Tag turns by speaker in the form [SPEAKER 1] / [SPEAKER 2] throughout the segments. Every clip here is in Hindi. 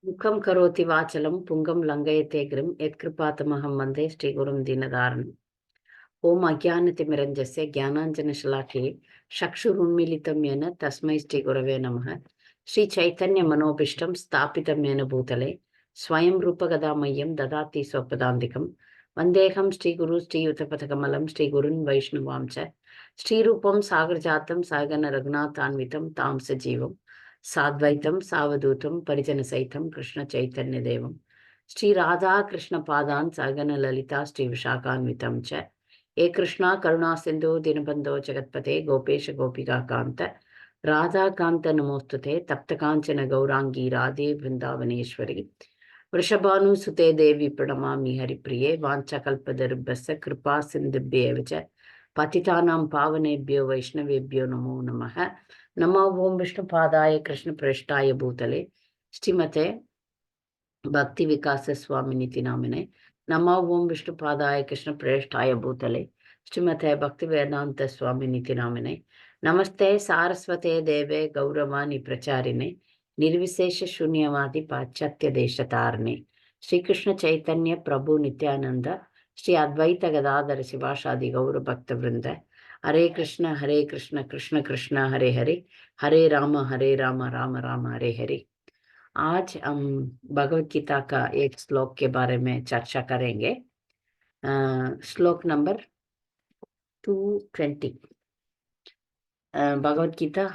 [SPEAKER 1] मुखं करोति वाचलं पुंगं लंघयते गिरिं यत्कृपातमहं वन्दे श्रीगुरुं दीनदारणम्। ओम अज्ञानतिमिरञ्जस्य ज्ञानाञ्जनशलाकये चक्षुरुन्मीलितं येन तस्मै श्रीगुरवे नमः। श्रीचैतन्यमनोभीष्टं स्थापितं येन भूतले स्वयं रूपगदामह्यं ददाति स्वपदान्तिकं। वन्देऽहं श्रीगुरु श्रीयुतपथकमलं श्रीगुरुन् वैष्णवां च श्रीरूपं सागरजातं सहगण रघुनाथान्वितं तां सजीवं साद्वैतं सावधूतं परिजनसहितं कृष्ण चैतन्य देवं श्री राधा कृष्ण पादान् सहगण ललिता श्री विशाखान्वितं च हे कृष्णा करुणा सिंधु दीनबंधो जगत्पते गोपेश गोपिका कांत राधा कांत नमोस्तुते तप्त कांचन गौरांगी राधे वृंदावनेश्वरी वृषभानुसुते देवी प्रणमामि हरिप्रिये वाञ्छाकल्पतरुभ्यश्च कृपा सिन्धुभ्येव च पतितानां पावनेभ्यो वैष्णवेभ्यो नमो नमः। नमो ओम विष्णुपादाय कृष्णप्रेष्ठाय भूतले श्रीमते भक्ति विकास स्वामिनिति नामिने। नमो ओम विष्णुपादाय कृष्णप्रेष्ठाय भूतले श्रीमते भक्ति वेदांत स्वामिनिति नामिने। नमस्ते सारस्वते देवे गौरवाणी प्रचारिणे निर्विशेष शून्यवादी पाश्चात्य देशतारिणे श्री कृष्ण चैतन्य प्रभु नित्यानंद श्री अद्वैत गदाधर शिवासादि गौर भक्त वृंद। हरे कृष्ण कृष्ण कृष्ण हरे हरे, हरे राम राम राम हरे हरे। आज हम भगवत गीता का एक श्लोक के बारे में चर्चा करेंगे। श्लोक number 220, Bhagavad Gita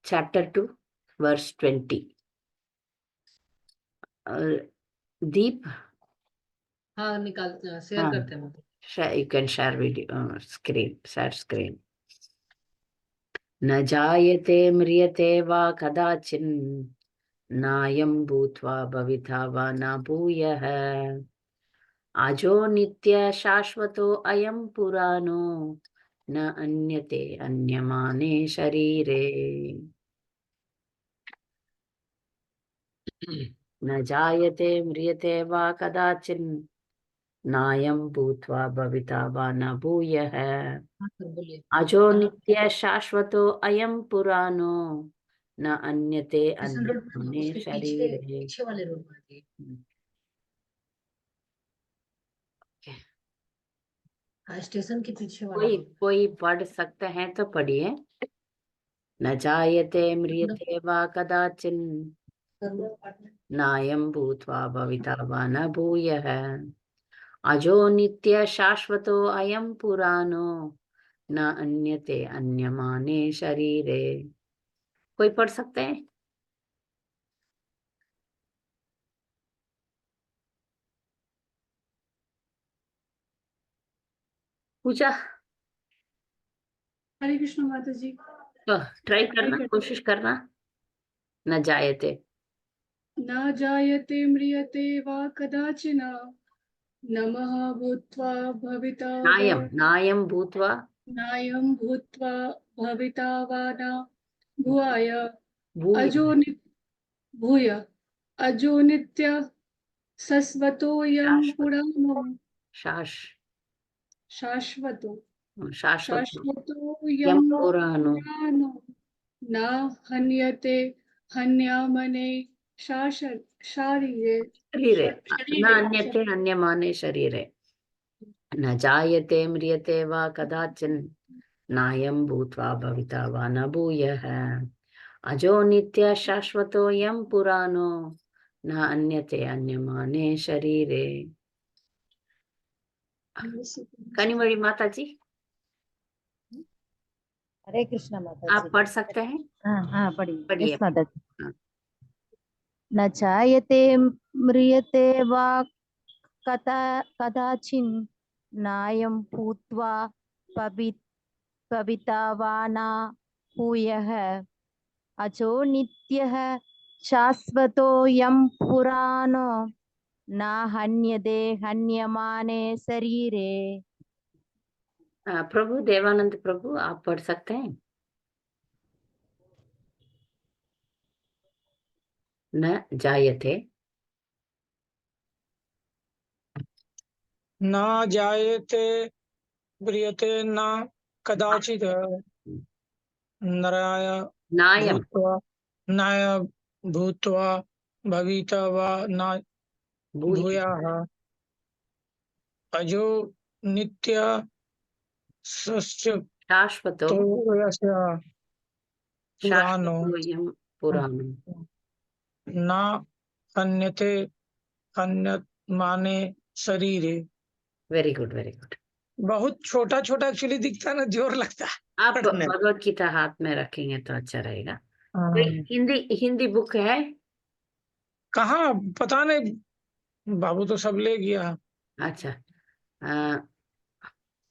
[SPEAKER 1] chapter 2 verse 20। दीप
[SPEAKER 2] हाँ निकाल शेयर करते हैं।
[SPEAKER 1] you can share video screen, share screen. न जायते म्रियते वा कदाचिन् नायं भूत्वा भविता वा न भूयः अजो नित्य शाश्वतो अयं पुराणो न अन्यते अन्यमाने शरीरे। न जायते म्रियते वा कदाचिन् नायं भूत्वा भविता वा न भूयः अजो नित्य शाश्वतो अयं पुराणो न अन्यते अन्यमाने शरीरे।
[SPEAKER 2] पीछे वाले रोल स्टेशन के पीछे वाले
[SPEAKER 1] कोई पढ़ सकते हैं तो पढ़िए। न जायते म्रियते वा कदाचिन् नायं भूत्वा भविता वा न भूयः अजो नित्य शाश्वतो अयं पुराणो न अन्यते अन्यमाने शरीरे। कोई पढ़ सकते हैं? पूजा
[SPEAKER 3] हरे कृष्ण माता जी।
[SPEAKER 1] तो ट्राई करना, कोशिश करना। न जायते
[SPEAKER 3] न जायते म्रियते वा कदाचिन नमः भूत्वा भविता वा
[SPEAKER 1] नायं भूत्वा
[SPEAKER 3] नायं भूत्वा भविता वा न भूय भूय अजो नित्य शाश्वतोऽयं पुराणो शाश्वतोऽयं पुराणो न हन्यते हन्यामने शरीरे
[SPEAKER 1] न अन्यते अन्यमाने शरीरे। न जायते म्रियते वा कदाचिन् नायं भूत्वा भविता वा न भूयः अजो नित्य शाश्वतोऽयं पुराणो न अन्यते अन्यमाने शरीरे। कनिमोळी माता जी,
[SPEAKER 4] हरे कृष्ण माता जी।
[SPEAKER 1] आप पढ़ सकते हैं?
[SPEAKER 4] हाँ पढ़िए।
[SPEAKER 1] माता जी।
[SPEAKER 4] न जायते म्रियते वा कदाचिन् नायं भूत्वा भविता वा न भूयः अजो नित्यः शाश्वतोऽयं पुराणो न हन्यते हन्यमाने शरीरे।
[SPEAKER 1] प्रभु देवानंद प्रभु, आप पढ़ सकते हैं? न जायते
[SPEAKER 5] न जायते म्रियते न कदाचित् नाय भूत्वा भविता वा न भूयाः अजो नित्य शाश्वतो
[SPEAKER 1] शाश्वतो
[SPEAKER 5] यस्य पुराणो
[SPEAKER 1] शाश्वतोऽयं पुराणम्
[SPEAKER 5] न हन्यते हन्यमाने शरीरे।
[SPEAKER 1] Very good, very good.
[SPEAKER 5] बहुत छोटा छोटा एक्चुअली दिखता है ना, जोर लगता है
[SPEAKER 1] आप
[SPEAKER 5] पढ़ने में।
[SPEAKER 1] भगवत गीता हाथ में रखेंगे तो अच्छा रहेगा।
[SPEAKER 5] हाँ।
[SPEAKER 1] कोई हिंदी हिंदी बुक है?
[SPEAKER 5] कहाँ, पता नहीं, बाबू तो सब ले गया।
[SPEAKER 1] अच्छा, आ,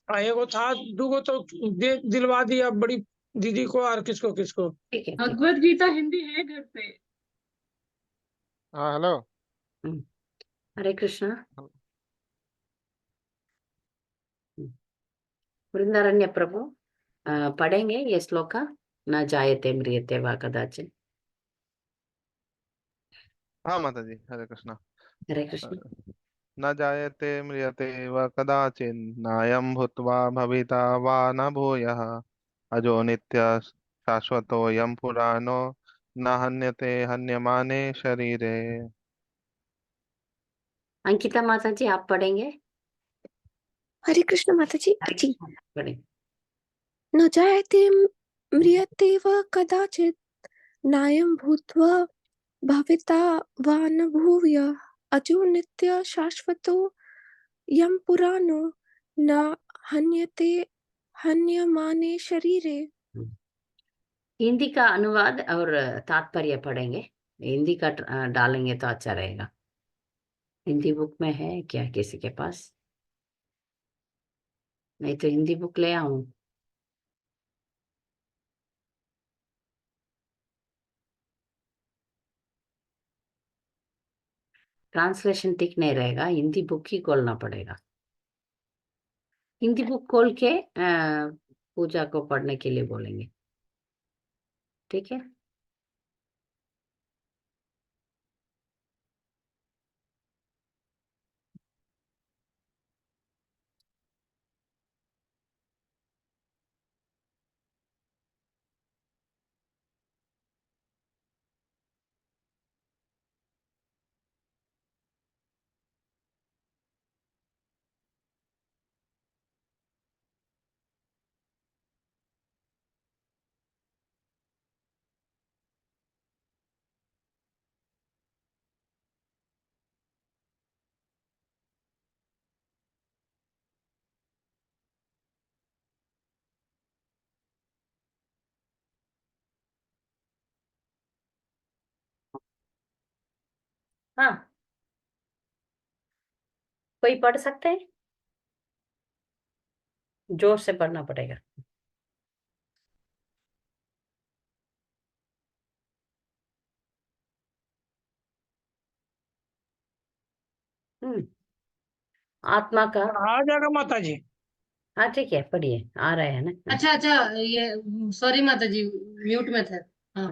[SPEAKER 5] एगो था, दूगो तो दे दिलवा दिया बड़ी दीदी को और किसको किसको।
[SPEAKER 1] ठीक है, ठीक।
[SPEAKER 3] भगवत गीता हिंदी है घर पे।
[SPEAKER 6] हाँ हेलो।
[SPEAKER 1] हरे कृष्णा। वृंदारण्य प्रभु पढ़ेंगे ये श्लोका, न जायते म्रियते वा कदाचित्।
[SPEAKER 6] हाँ माता जी, हरे कृष्णा।
[SPEAKER 1] हरे कृष्ण।
[SPEAKER 6] न जायते म्रियते व कदाचिन् नायं भूत्वा भविता वा न भूयः अजो नित्य शाश्वतोऽयं पुराणो न हन्यते हन्यमाने शरीरे।
[SPEAKER 1] अंकिता माता जी आप पढ़ेंगे?
[SPEAKER 7] हरे कृष्ण माता जी।
[SPEAKER 1] हरे
[SPEAKER 7] जी।
[SPEAKER 1] कृष्ण, पढ़ें।
[SPEAKER 7] न जायते म्रियते वा कदाचित् नायं भूत्वा भविता वा न भूयः अजो नित्य शाश्वतो यं पुराणो न हन्यते हन्यमाने शरीरे।
[SPEAKER 1] हिंदी का अनुवाद और तात्पर्य पढ़ेंगे। हिंदी का डालेंगे तो अच्छा रहेगा। हिंदी बुक में है क्या किसी के पास? नहीं तो हिंदी बुक ले आऊं। ट्रांसलेशन ठीक नहीं रहेगा, हिंदी बुक ही खोलना पड़ेगा। हिंदी बुक खोल के पूजा को पढ़ने के लिए बोलेंगे, ठीक है? हाँ, कोई पढ़ सकते हैं? जोर से पढ़ना पड़ेगा। हम्म। आत्मा का।
[SPEAKER 5] आ जाएगा माता जी।
[SPEAKER 1] हाँ ठीक है, पढ़िए, आ रहे हैं ना।
[SPEAKER 2] अच्छा अच्छा, ये सॉरी माता जी, म्यूट में थे। हाँ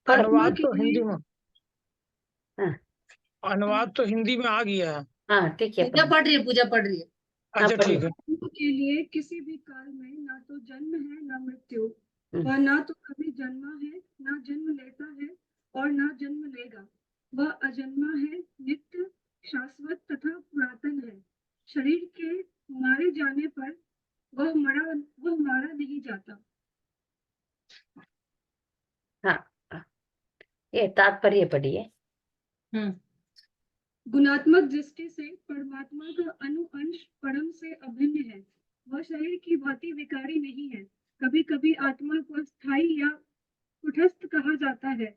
[SPEAKER 1] पढ़।
[SPEAKER 5] अनुवाद तो हिंदी में,
[SPEAKER 1] हाँ
[SPEAKER 5] अनुवाद तो हिंदी में आ गया है।
[SPEAKER 1] हाँ, ठीक है,
[SPEAKER 2] पूजा पढ़ रही है, पूजा पढ़ रही है।
[SPEAKER 1] हाँ
[SPEAKER 5] अच्छा
[SPEAKER 1] पढ़िए।
[SPEAKER 5] ठीक है।
[SPEAKER 3] के लिए किसी भी काल में ना तो जन्म है ना मृत्यु,
[SPEAKER 1] हम्म।
[SPEAKER 3] वह ना तो कभी जन्मा है ना जन्म लेता है और ना जन्म लेगा। वह अजन्मा है, नित्य, शाश्वत तथा पुरातन है। शरीर के मारे जाने पर वह मारा नहीं जाता।
[SPEAKER 1] हाँ हाँ, ये तात्पर्य पढ़िए।
[SPEAKER 2] हम्म।
[SPEAKER 3] गुणात्मक दृष्टि से परमात्मा का अणु अंश परम से अभिन्न है। वह शरीर की भांति विकारी नहीं है। कभी कभी आत्मा को स्थायी या कुटस्थ कहा जाता है।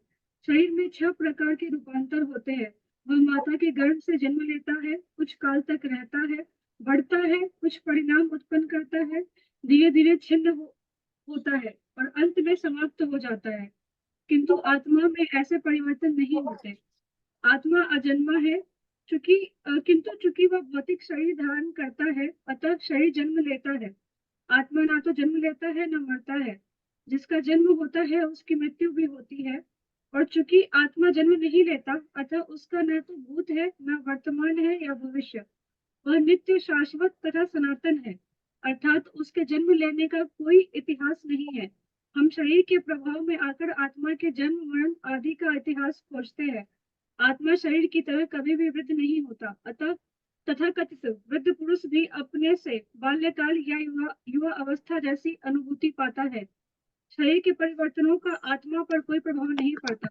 [SPEAKER 3] शरीर में 6 प्रकार के रूपांतर होते हैं। वह माता के गर्भ से जन्म लेता है, कुछ काल तक रहता है, बढ़ता है, कुछ परिणाम उत्पन्न करता है, धीरे धीरे होता है और अंत में समाप्त हो जाता है। किंतु आत्मा में ऐसे परिवर्तन नहीं होते। आत्मा अजन्मा है, चूंकि वह भौतिक शरीर धारण करता है, अतः शरीर जन्म लेता है। आत्मा ना तो जन्म लेता है न मरता है। जिसका जन्म होता है उसकी मृत्यु भी होती है। और चूंकि आत्मा जन्म नहीं लेता, अतः उसका न तो भूत है, न वर्तमान है या भविष्य। वह नित्य, शाश्वत तथा सनातन है, अर्थात उसके जन्म लेने का कोई इतिहास नहीं है। हम शरीर के प्रभाव में आकर आत्मा के जन्म मरण आदि का इतिहास खोजते हैं, आत्मा शरीर की तरह कभी भी वृद्ध नहीं होता। अतः तथाकथित वृद्ध पुरुष भी अपने से बाल्यकाल या युवा अवस्था जैसी अनुभूति पाता है। शरीर के परिवर्तनों का आत्मा पर कोई प्रभाव नहीं पड़ता।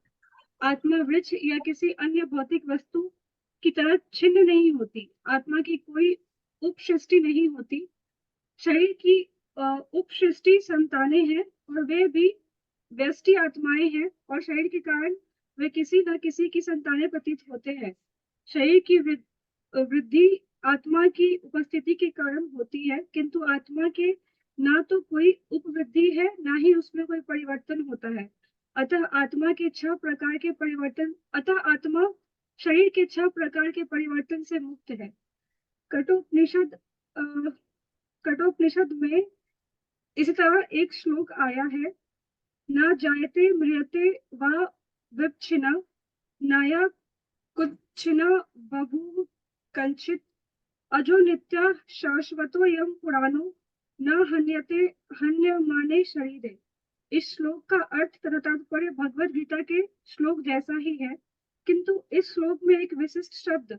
[SPEAKER 3] आत्मा वृक्ष या किसी अन्य भौतिक वस्तु की तरह छिन्न नहीं होती। आत्मा की कोई उपसृष्टि नहीं होती। शरीर की उपसृष्टि संतानें हैं और वे भी व्यष्टि आत्माएं हैं और शरीर के कारण वे किसी न किसी की संतानें प्रतीत होते हैं। शरीर की वृद्धि आत्मा की उपस्थिति के कारण होती है, किंतु आत्मा के ना तो कोई उपवृद्धि है, ना ही उसमें कोई परिवर्तन होता है। अतः आत्मा शरीर के 6 प्रकार के परिवर्तन से मुक्त है। कठोपनिषद में इसी तरह एक श्लोक आया है, न जायते म्रियते वा विच्छिन्न नाया कुच्छिन्न बभूव कंचित अजो नित्य शाश्वतोऽयं पुराणो न हन्यते हन्यमाने शरीरे। इस श्लोक का अर्थ तथा तात्पर्य भगवद गीता के श्लोक जैसा ही है, किंतु इस श्लोक में एक विशिष्ट शब्द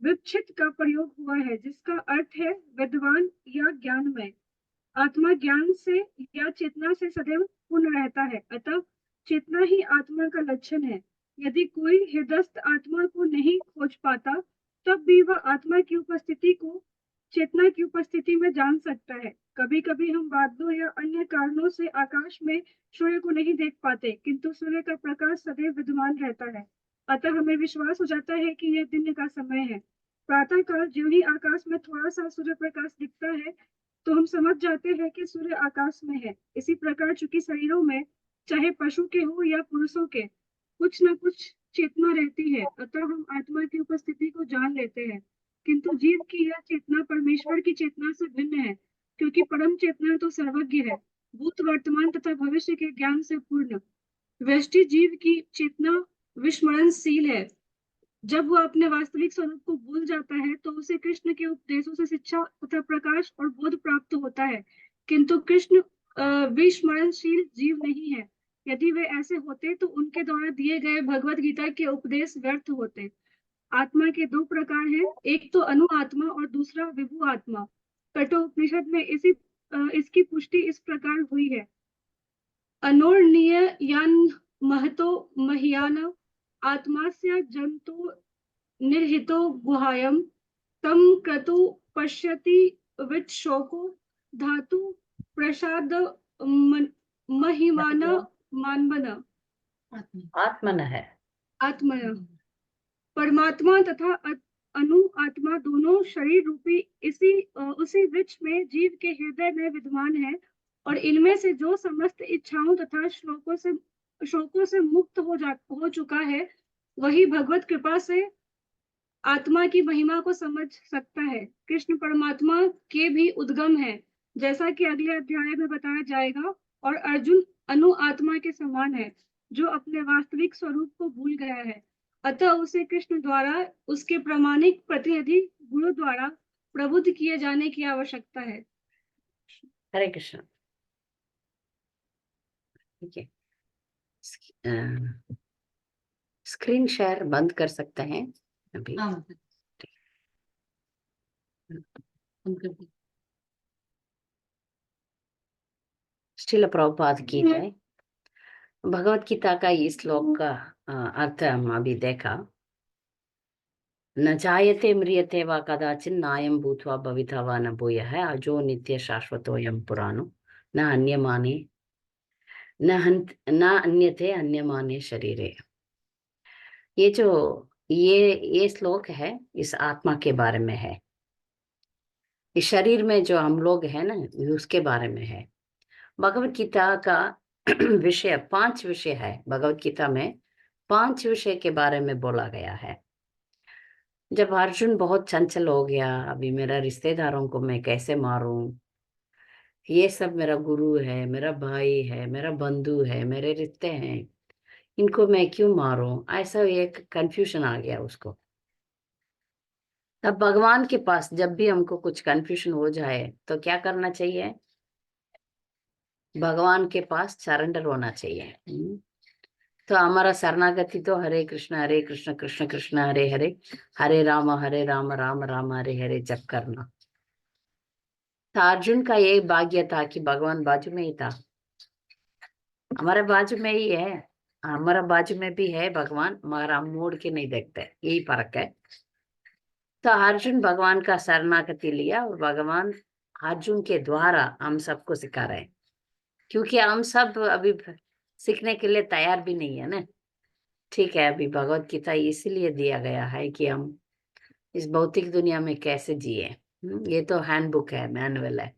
[SPEAKER 3] विच्छित का प्रयोग हुआ है, जिसका अर्थ है विद्वान या ज्ञानमय। आत्मा ज्ञान से या चेतना से सदैव पूर्ण रहता है, अतः चेतना ही आत्मा का लक्षण है। यदि कोई हृदयस्थ आत्मा को नहीं खोज पाता, तब भी वह आत्मा की उपस्थिति को चेतना की उपस्थिति में जान सकता है। कभी कभी हम बादलों या अन्य कारणों से आकाश में सूर्य को नहीं देख पाते, किंतु सूर्य का प्रकाश सदैव विद्यमान रहता है, अतः हमें विश्वास हो जाता है कि यह दिन का समय है। प्रातः काल जो ही आकाश में थोड़ा सा सूर्य प्रकाश दिखता है, तो हम समझ जाते हैं कि सूर्य आकाश में है। इसी प्रकार चूंकि शरीरों में, चाहे पशु के हो या पुरुषों के, कुछ न कुछ चेतना रहती है, अतः हम आत्मा की उपस्थिति को जान लेते हैं। किंतु जीव की यह चेतना परमेश्वर की चेतना से भिन्न है, क्योंकि परम चेतना तो सर्वज्ञ है, भूत वर्तमान तथा भविष्य के ज्ञान से पूर्ण। व्यष्टि जीव की चेतना विस्मरणशील है। जब वह अपने वास्तविक स्वरूप को भूल जाता है, तो उसे कृष्ण के उपदेशों से शिक्षा तथा प्रकाश और बोध प्राप्त होता है, किंतु कृष्ण विस्मरणशील जीव नहीं है। यदि वे ऐसे होते तो उनके द्वारा दिए गए भगवत गीता के उपदेश व्यर्थ होते। आत्मा के 2 प्रकार हैं, एक तो अनु आत्मा और दूसरा विभु आत्मा। कठोपनिषद में इसकी पुष्टि इस प्रकार हुई है, अनोर्णीयान महतो मह्यान आत्मास्य जंतु निर्हितो गुहायम तम क्रतु पश्यति विच्छोको धातु प्रसाद महिमान मानवन।
[SPEAKER 1] आत्मन है।
[SPEAKER 3] आत्मन परमात्मा तथा अनु आत्मा दोनों शरीर रूपी उसी वृक्ष में जीव के हृदय में विद्यमान है, और इनमें से जो समस्त इच्छाओं तथा शोकों से मुक्त हो चुका है, वही भगवत कृपा से आत्मा की महिमा को समझ सकता है। कृष्ण परमात्मा के भी उद्गम है, जैसा कि अगले अध्याय में बताया जाएगा, और अर्जुन अनु आत्मा के समान है, जो अपने वास्तविक स्वरूप को भूल गया है। अतः उसे कृष्ण द्वारा उसके प्रामाणिक प्रतिनिधि गुरु द्वारा प्रबुद्ध किए जाने की आवश्यकता है।
[SPEAKER 1] हरे कृष्ण। ठीक है, स्क्रीन शेयर बंद कर सकते हैं अभी। श्रील प्रभुपाद की जय। भगवत गीता का इस श्लोक का अर्थ हम अभी देखा। न जायते म्रियते वा कदाचित् नायं भूत्वा भविता वा न भूयः अजो नित्य शाश्वतोऽयं पुराणो न अन्यमाने न अन्यते अन्यमाने शरीरे। ये श्लोक है, इस आत्मा के बारे में है। इस शरीर में जो हम लोग हैं ना, उसके बारे में है। भगवत गीता का विषय 5 विषय है। भगवत गीता में 5 विषय के बारे में बोला गया है। जब अर्जुन बहुत चंचल हो गया, अभी मेरा रिश्तेदारों को मैं कैसे मारूं, ये सब मेरा गुरु है, मेरा भाई है, मेरा बंधु है, मेरे रिश्ते हैं, इनको मैं क्यों मारूं, ऐसा एक कंफ्यूजन आ गया उसको। तब भगवान के पास जब भी हमको कुछ कंफ्यूजन हो जाए तो क्या करना चाहिए? भगवान के पास सरेंडर होना चाहिए। तो हमारा शरणागति तो हरे कृष्ण कृष्ण कृष्ण हरे हरे, हरे राम राम राम हरे हरे जप करना। तो अर्जुन का ये भाग्य था कि भगवान बाजू में ही था, हमारे बाजू में ही है, हमारा बाजू में भी है भगवान, मगर हम मोड़ के नहीं देखते, यही फर्क है। तो अर्जुन भगवान का शरणागति लिया और भगवान अर्जुन के द्वारा हम सबको सिखा रहे हैं, क्योंकि हम सब अभी सीखने के लिए तैयार भी नहीं है ना। ठीक है, अभी भगवत गीता इसीलिए दिया गया है कि हम इस भौतिक दुनिया में कैसे जिए। ये तो हैंडबुक है, मैनुअल है।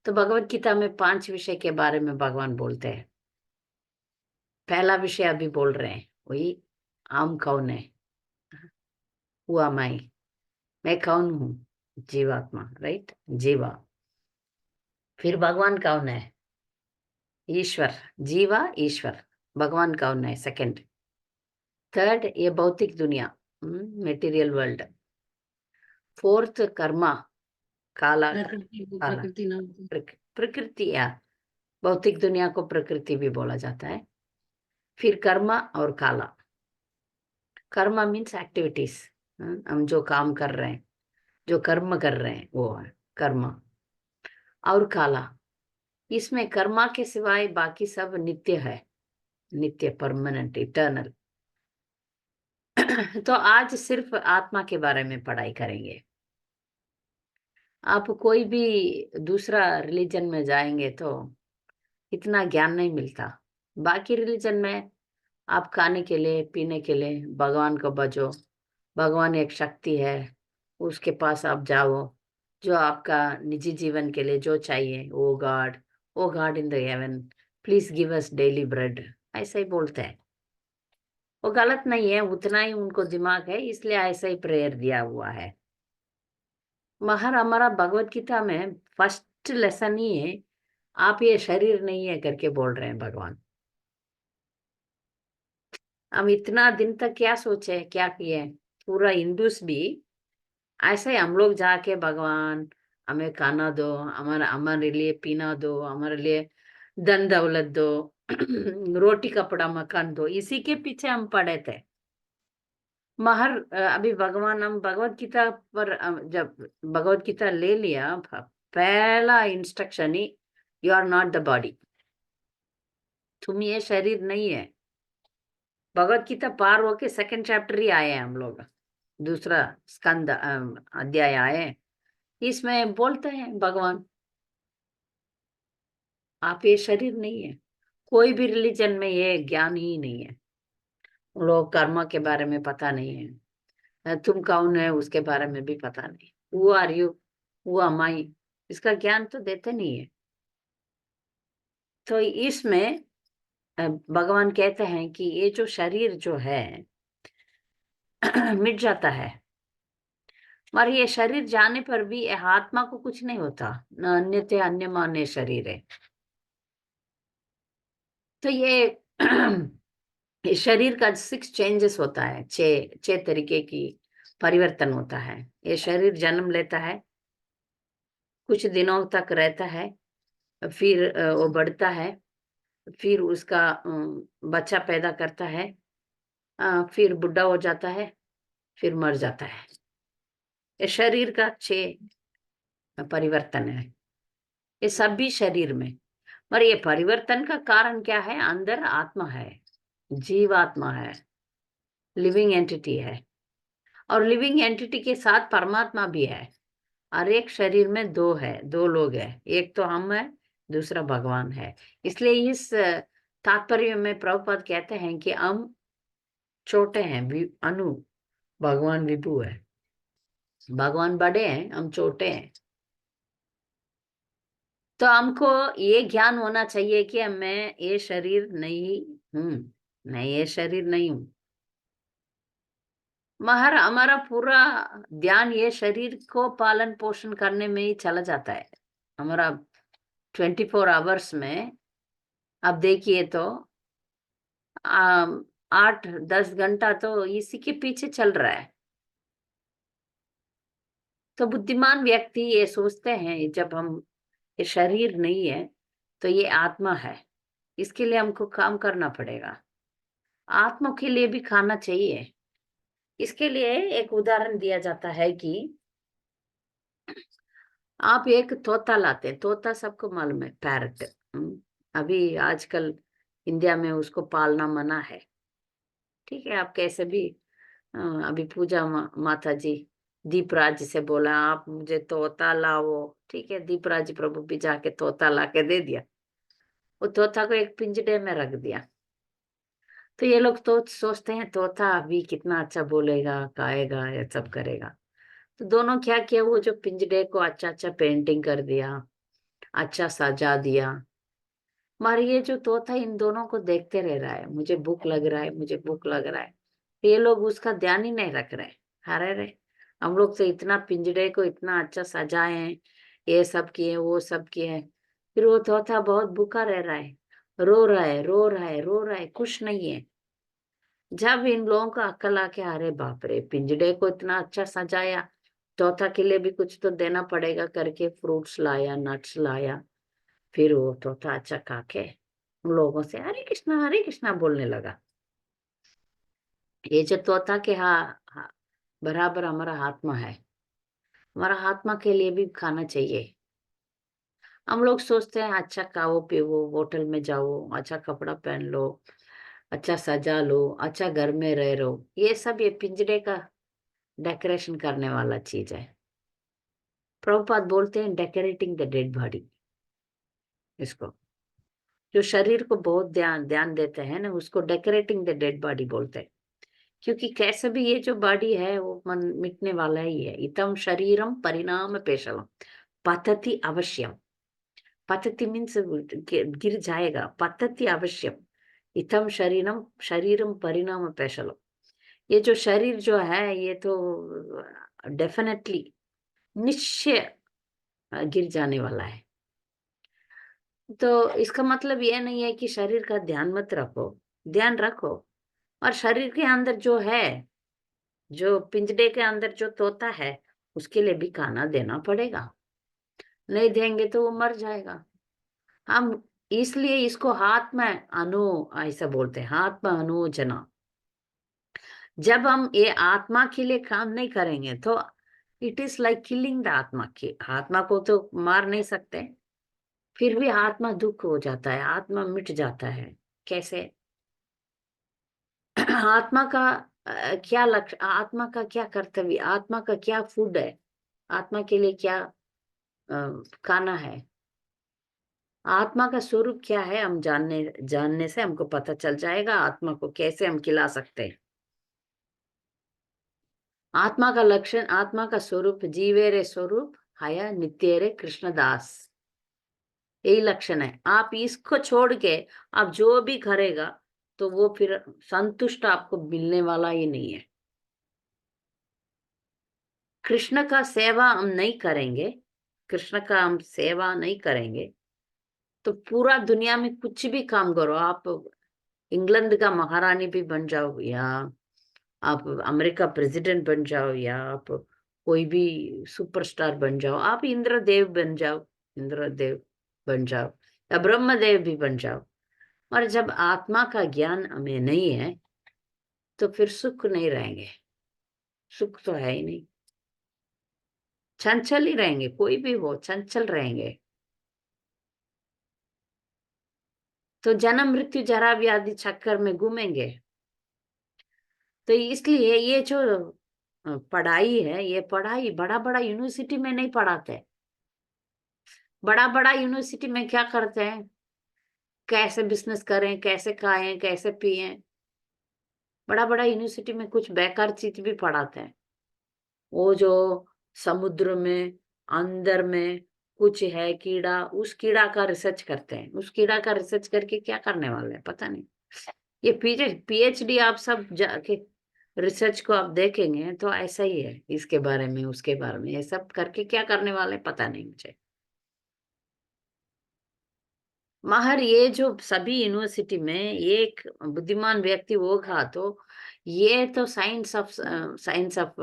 [SPEAKER 1] तो भगवत गीता में 5 विषय के बारे में भगवान बोलते हैं। पहला विषय अभी बोल रहे हैं, वही हम कौन है, हुआ मैं कौन हूँ, जीवात्मा, राइट, जीवा। फिर भगवान कौन है, ईश्वर, जीवा ईश्वर, भगवान कौन है, सेकंड। थर्ड, ये भौतिक दुनिया, मटेरियल वर्ल्ड। फोर्थ, कर्मा, काला,
[SPEAKER 2] प्रकृति नाम की।
[SPEAKER 1] प्रकृति, या भौतिक दुनिया को प्रकृति भी बोला जाता है। फिर कर्मा और काला। कर्मा मीन्स एक्टिविटीज, हम जो काम कर रहे हैं, जो कर्म कर रहे हैं, वो है कर्मा। और काला, इसमें कर्मा के सिवाय बाकी सब नित्य है, नित्य, परमानेंट, इटर्नल। तो आज सिर्फ आत्मा के बारे में पढ़ाई करेंगे। आप कोई भी दूसरा रिलीजन में जाएंगे तो इतना ज्ञान नहीं मिलता। बाकी रिलीजन में आप खाने के लिए, पीने के लिए भगवान को भजो, भगवान एक शक्ति है, उसके पास आप जाओ, जो आपका निजी जीवन के लिए जो चाहिए, O God in the heaven please give us daily bread, ऐसा ही बोलते हैं। वो गलत नहीं है, उतना ही उनको दिमाग है, इसलिए ऐसा ही प्रेयर दिया हुआ है। मगर हमारा भगवत गीता में फर्स्ट लेसन ही है, आप ये शरीर नहीं है करके बोल रहे हैं भगवान। हम इतना दिन तक क्या सोचे, क्या किए, पूरा हिंदूस भी ऐसे ही हम लोग जाके भगवान हमें खाना दो, हमारे लिए पीना दो, हमारे लिए धन दौलत दो, रोटी कपड़ा मकान दो, इसी के पीछे हम पड़े थे। महर अभी भगवान, हम भगवत गीता पर जब भगवत गीता ले लिया, पहला इंस्ट्रक्शन ही, you are not the body, तुम ये शरीर नहीं है। भगवत गीता पार होके सेकंड चैप्टर ही आए हैं हम लोग, दूसरा स्कंद अध्याय आए, इसमें बोलते हैं भगवान आप ये शरीर नहीं है। कोई भी रिलीजन में ये ज्ञान ही नहीं है, लोग कर्म के बारे में पता नहीं है, तुम कौन है उसके बारे में भी पता नहीं, who are you, who am I, इसका ज्ञान तो देते नहीं है। तो इसमें भगवान कहते हैं कि ये जो शरीर जो है मिट जाता है, और ये शरीर जाने पर भी ये आत्मा को कुछ नहीं होता, न अन्यते अन्य माने शरीर है। तो ये शरीर का 6 चेंजेस होता है, 6 तरीके की परिवर्तन होता है। ये शरीर जन्म लेता है, कुछ दिनों तक रहता है, फिर वो बढ़ता है, फिर उसका बच्चा पैदा करता है, फिर बुढ़ा हो जाता है, फिर मर जाता है। ये शरीर का 6 परिवर्तन है, ये सभी शरीर में। पर ये परिवर्तन का कारण क्या है, अंदर आत्मा है, जीवात्मा है, लिविंग एंटिटी है, और लिविंग एंटिटी के साथ परमात्मा भी है। और एक शरीर में 2 है, 2 लोग हैं, एक तो हम है, दूसरा भगवान है। इसलिए इस तात्पर्य में प्रभुपाद कहते हैं कि हम छोटे हैं, अनु, भगवान विभु है, भगवान बड़े हैं, हम छोटे हैं। तो हमको ये ज्ञान होना चाहिए कि मैं ये शरीर नहीं हूं, मैं ये शरीर नहीं हूं। मगर हमारा पूरा ध्यान ये शरीर को पालन पोषण करने में ही चला जाता है। हमारा 24 आवर्स में अब देखिए तो 8-10 घंटा तो इसी के पीछे चल रहा है। तो बुद्धिमान व्यक्ति ये सोचते हैं जब हम, ये शरीर नहीं है तो ये आत्मा है, इसके लिए हमको काम करना पड़ेगा। आत्मा के लिए भी खाना चाहिए। इसके लिए एक उदाहरण दिया जाता है कि आप एक तोता लाते हैं, तोता सबको मालूम है, पैरट। अभी आजकल इंडिया में उसको पालना मना है, ठीक है। आप कैसे भी अभी पूजा माता जी दीपराज से बोला आप मुझे तोता लाओ, ठीक है, दीपराज प्रभु भी जाके तोता ला के दे दिया। वो तोता को एक पिंजरे में रख दिया। तो ये लोग तो सोचते हैं तोता अभी कितना अच्छा बोलेगा, गाएगा, ये सब करेगा। तो दोनों क्या किया, वो जो पिंजरे को अच्छा अच्छा पेंटिंग कर दिया, अच्छा सजा दिया। मगर ये जो तोता इन दोनों को देखते रह रहा है, मुझे भूख लग रहा है, मुझे भूख लग रहा है। ये लोग उसका ध्यान ही नहीं रख रहे। अरे रे, हम लोग तो इतना पिंजरे को इतना अच्छा सजाए हैं, ये सब किए, वो सब किए हैं, फिर वो तोता बहुत भूखा रह रहा है, रो रहा है, रो रहा है, रो रहा है, खुश नहीं है। जब इन लोगों का अक्ल आके, अरे बाप रे, पिंजरे को इतना अच्छा सजाया, तोता के लिए भी कुछ तो देना पड़ेगा करके फ्रूट्स लाया, नट्स लाया। फिर वो तोता अच्छा खा के उन लोगों से हरे कृष्णा बोलने लगा। ये जो तोता के बराबर हमारा आत्मा है। हमारा आत्मा के लिए भी खाना चाहिए। हम लोग सोचते हैं अच्छा खाओ पियो, होटल में जाओ, अच्छा कपड़ा पहन लो, अच्छा सजा लो, अच्छा घर में रह लो, ये सब ये पिंजरे का डेकोरेशन करने वाला चीज है। प्रभुपाद बोलते हैं डेकोरेटिंग द डेड बॉडी। इसको जो शरीर को बहुत ध्यान ध्यान देते हैं ना, उसको डेकोरेटिंग द डेड बॉडी बोलते हैं। क्योंकि कैसे भी ये जो बॉडी है वो मन मिटने वाला ही है। इतम शरीरम परिणाम पेशलम पतति अवश्यम। पतति मीन्स गिर जाएगा, पतति अवश्यम। इतम शरीरम शरीरम परिणाम पेशलम। ये जो शरीर जो है ये तो डेफिनेटली निश्चय गिर जाने वाला है। तो इसका मतलब ये नहीं है कि शरीर का ध्यान मत रखो, ध्यान रखो। और शरीर के अंदर जो है, जो पिंजरे के अंदर जो तोता है, उसके लिए भी खाना देना पड़ेगा। नहीं देंगे तो वो मर जाएगा। हम इसलिए इसको हाथ में अनु ऐसा बोलते हैं, हाथ में अनुजना। जब हम ये आत्मा के लिए काम नहीं करेंगे तो it is like killing the आत्मा। की आत्मा को तो मार नहीं सकते, फिर भी आत्मा दुख हो जाता है, आत्मा मिट जाता है। कैसे? आत्मा का क्या लक्ष्य, आत्मा का क्या कर्तव्य, आत्मा का क्या फूड है, आत्मा के लिए क्या खाना है, आत्मा का स्वरूप क्या है, हम जानने से हमको पता चल जाएगा आत्मा को कैसे हम खिला सकते हैं। आत्मा का लक्षण, आत्मा का स्वरूप जीवेरे स्वरूप हया नित्येरे कृष्णदास, यही लक्षण है। आप इसको छोड़ के आप जो भी करेगा तो वो फिर संतुष्ट आपको मिलने वाला ही नहीं है। कृष्ण का सेवा हम नहीं करेंगे, कृष्ण का हम सेवा नहीं करेंगे तो पूरा दुनिया में कुछ भी काम करो, आप इंग्लैंड का महारानी भी बन जाओ, या आप अमेरिका प्रेसिडेंट बन जाओ, या आप कोई भी सुपरस्टार बन जाओ, आप इंद्रदेव बन जाओ, इंद्रदेव बन जाओ, या ब्रह्मदेव भी बन जाओ। और जब आत्मा का ज्ञान हमें नहीं है तो फिर सुख नहीं रहेंगे, सुख तो है ही नहीं। चंचल ही रहेंगे, कोई भी हो चंचल रहेंगे। तो जन्म मृत्यु जरा व्याधि चक्कर में घूमेंगे। तो इसलिए ये जो पढ़ाई है, ये पढ़ाई बड़ा बड़ा यूनिवर्सिटी में नहीं पढ़ाते। बड़ा बड़ा यूनिवर्सिटी में क्या करते हैं, कैसे बिजनेस करें, कैसे खाएं, कैसे पिएं। बड़ा बड़ा यूनिवर्सिटी में कुछ बेकार चीज भी पढ़ाते हैं। वो जो समुद्र में अंदर में कुछ है कीड़ा, उस कीड़ा का रिसर्च करते हैं। उस कीड़ा का रिसर्च करके क्या करने वाले हैं पता नहीं। ये पीएचडी आप सब जाके रिसर्च को आप देखेंगे तो ऐसा ही है, इसके बारे में उसके बारे में, ये सब करके क्या करने वाले पता नहीं मुझे। मगर ये जो सभी यूनिवर्सिटी में एक बुद्धिमान व्यक्ति होगा तो ये तो साइंस ऑफ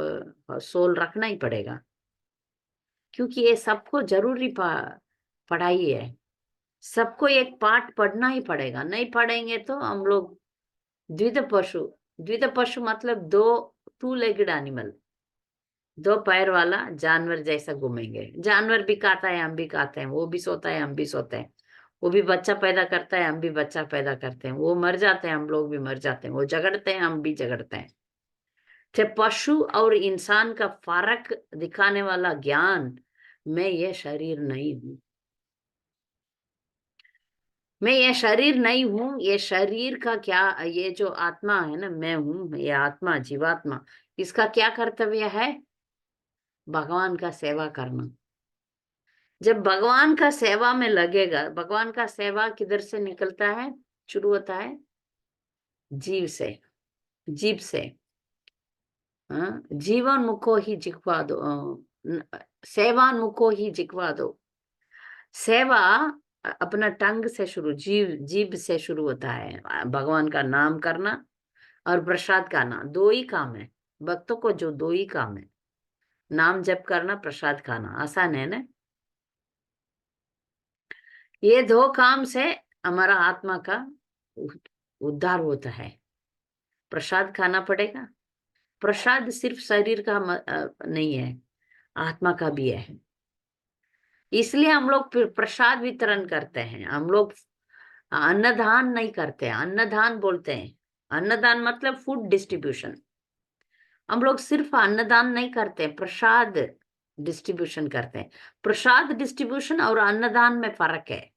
[SPEAKER 1] सोल रखना ही पड़ेगा, क्योंकि ये सबको जरूरी पढ़ाई है। सबको एक पार्ट पढ़ना ही पड़ेगा, नहीं पढ़ेंगे तो हम लोग द्विध पशु, द्विध पशु मतलब टू लेगड एनिमल, दो पैर वाला जानवर जैसा घूमेंगे। जानवर भी खाता है, हम भी खाते हैं, वो भी सोता है, हम भी सोते हैं, वो भी बच्चा पैदा करता है, हम भी बच्चा पैदा करते हैं, वो मर जाते हैं, हम लोग भी मर जाते हैं, वो झगड़ते हैं, हम भी झगड़ते हैं। तो पशु और इंसान का फर्क दिखाने वाला ज्ञान, मैं ये शरीर नहीं हूं, मैं ये शरीर नहीं हूं, ये शरीर का क्या, ये जो आत्मा है ना, मैं हूं, ये आत्मा जीवात्मा, इसका क्या कर्तव्य है? भगवान का सेवा करना। जब भगवान का सेवा में लगेगा, भगवान का सेवा किधर से निकलता है, शुरू होता है जीव से, जीव से। हाँ, जीवन मुखो ही जिह्वा दो, सेवान मुखो ही जिह्वा दो। सेवा अपना टंग से शुरू, जीभ से शुरू होता है। भगवान का नाम करना और प्रसाद खाना, दो ही काम है भक्तों को, जो दो ही काम है, नाम जप करना, प्रसाद खाना। आसान है ना? ये दो काम से हमारा आत्मा का उद्धार होता है। प्रसाद खाना पड़ेगा। प्रसाद सिर्फ शरीर का नहीं है, आत्मा का भी है। इसलिए हम लोग प्रसाद वितरण करते हैं। हम लोग अन्नदान नहीं करते, अन्नदान बोलते हैं। अन्नदान मतलब फूड डिस्ट्रीब्यूशन। हम लोग सिर्फ अन्नदान नहीं करते, प्रसाद डिस्ट्रीब्यूशन करते हैं। प्रसाद डिस्ट्रीब्यूशन और अन्नदान में फर्क है।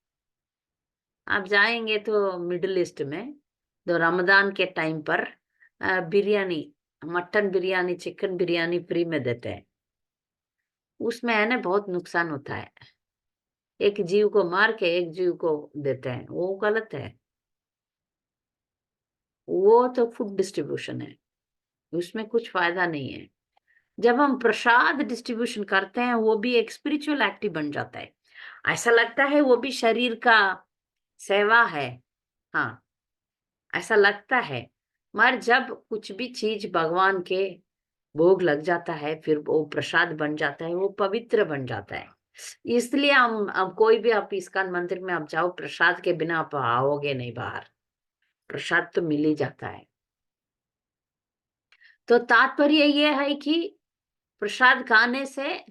[SPEAKER 1] आप जाएंगे तो मिडिल ईस्ट में तो रमजान के टाइम पर biryani, mutton biryani, chicken biryani free में देते हैं। उसमें है ना बहुत नुकसान होता है। एक जीव को मार के एक जीव को देते हैं, वो गलत है। वो तो फूड डिस्ट्रीब्यूशन है, उसमें कुछ फायदा नहीं है। जब हम प्रसाद डिस्ट्रीब्यूशन करते हैं, वो भी एक स्पिरिचुअल एक्ट बन जाता है। ऐसा लगता है वो भी शरीर का सेवा है, हाँ ऐसा लगता है। मगर जब कुछ भी चीज भगवान के भोग लग जाता है, फिर वो प्रसाद बन जाता है, वो पवित्र बन जाता है। इसलिए हम कोई भी, आप इस्कॉन मंदिर में आप जाओ, प्रसाद के बिना आप आओगे नहीं बाहर, प्रसाद तो मिल ही जाता है। तो तात्पर्य ये है कि प्रसाद खाने से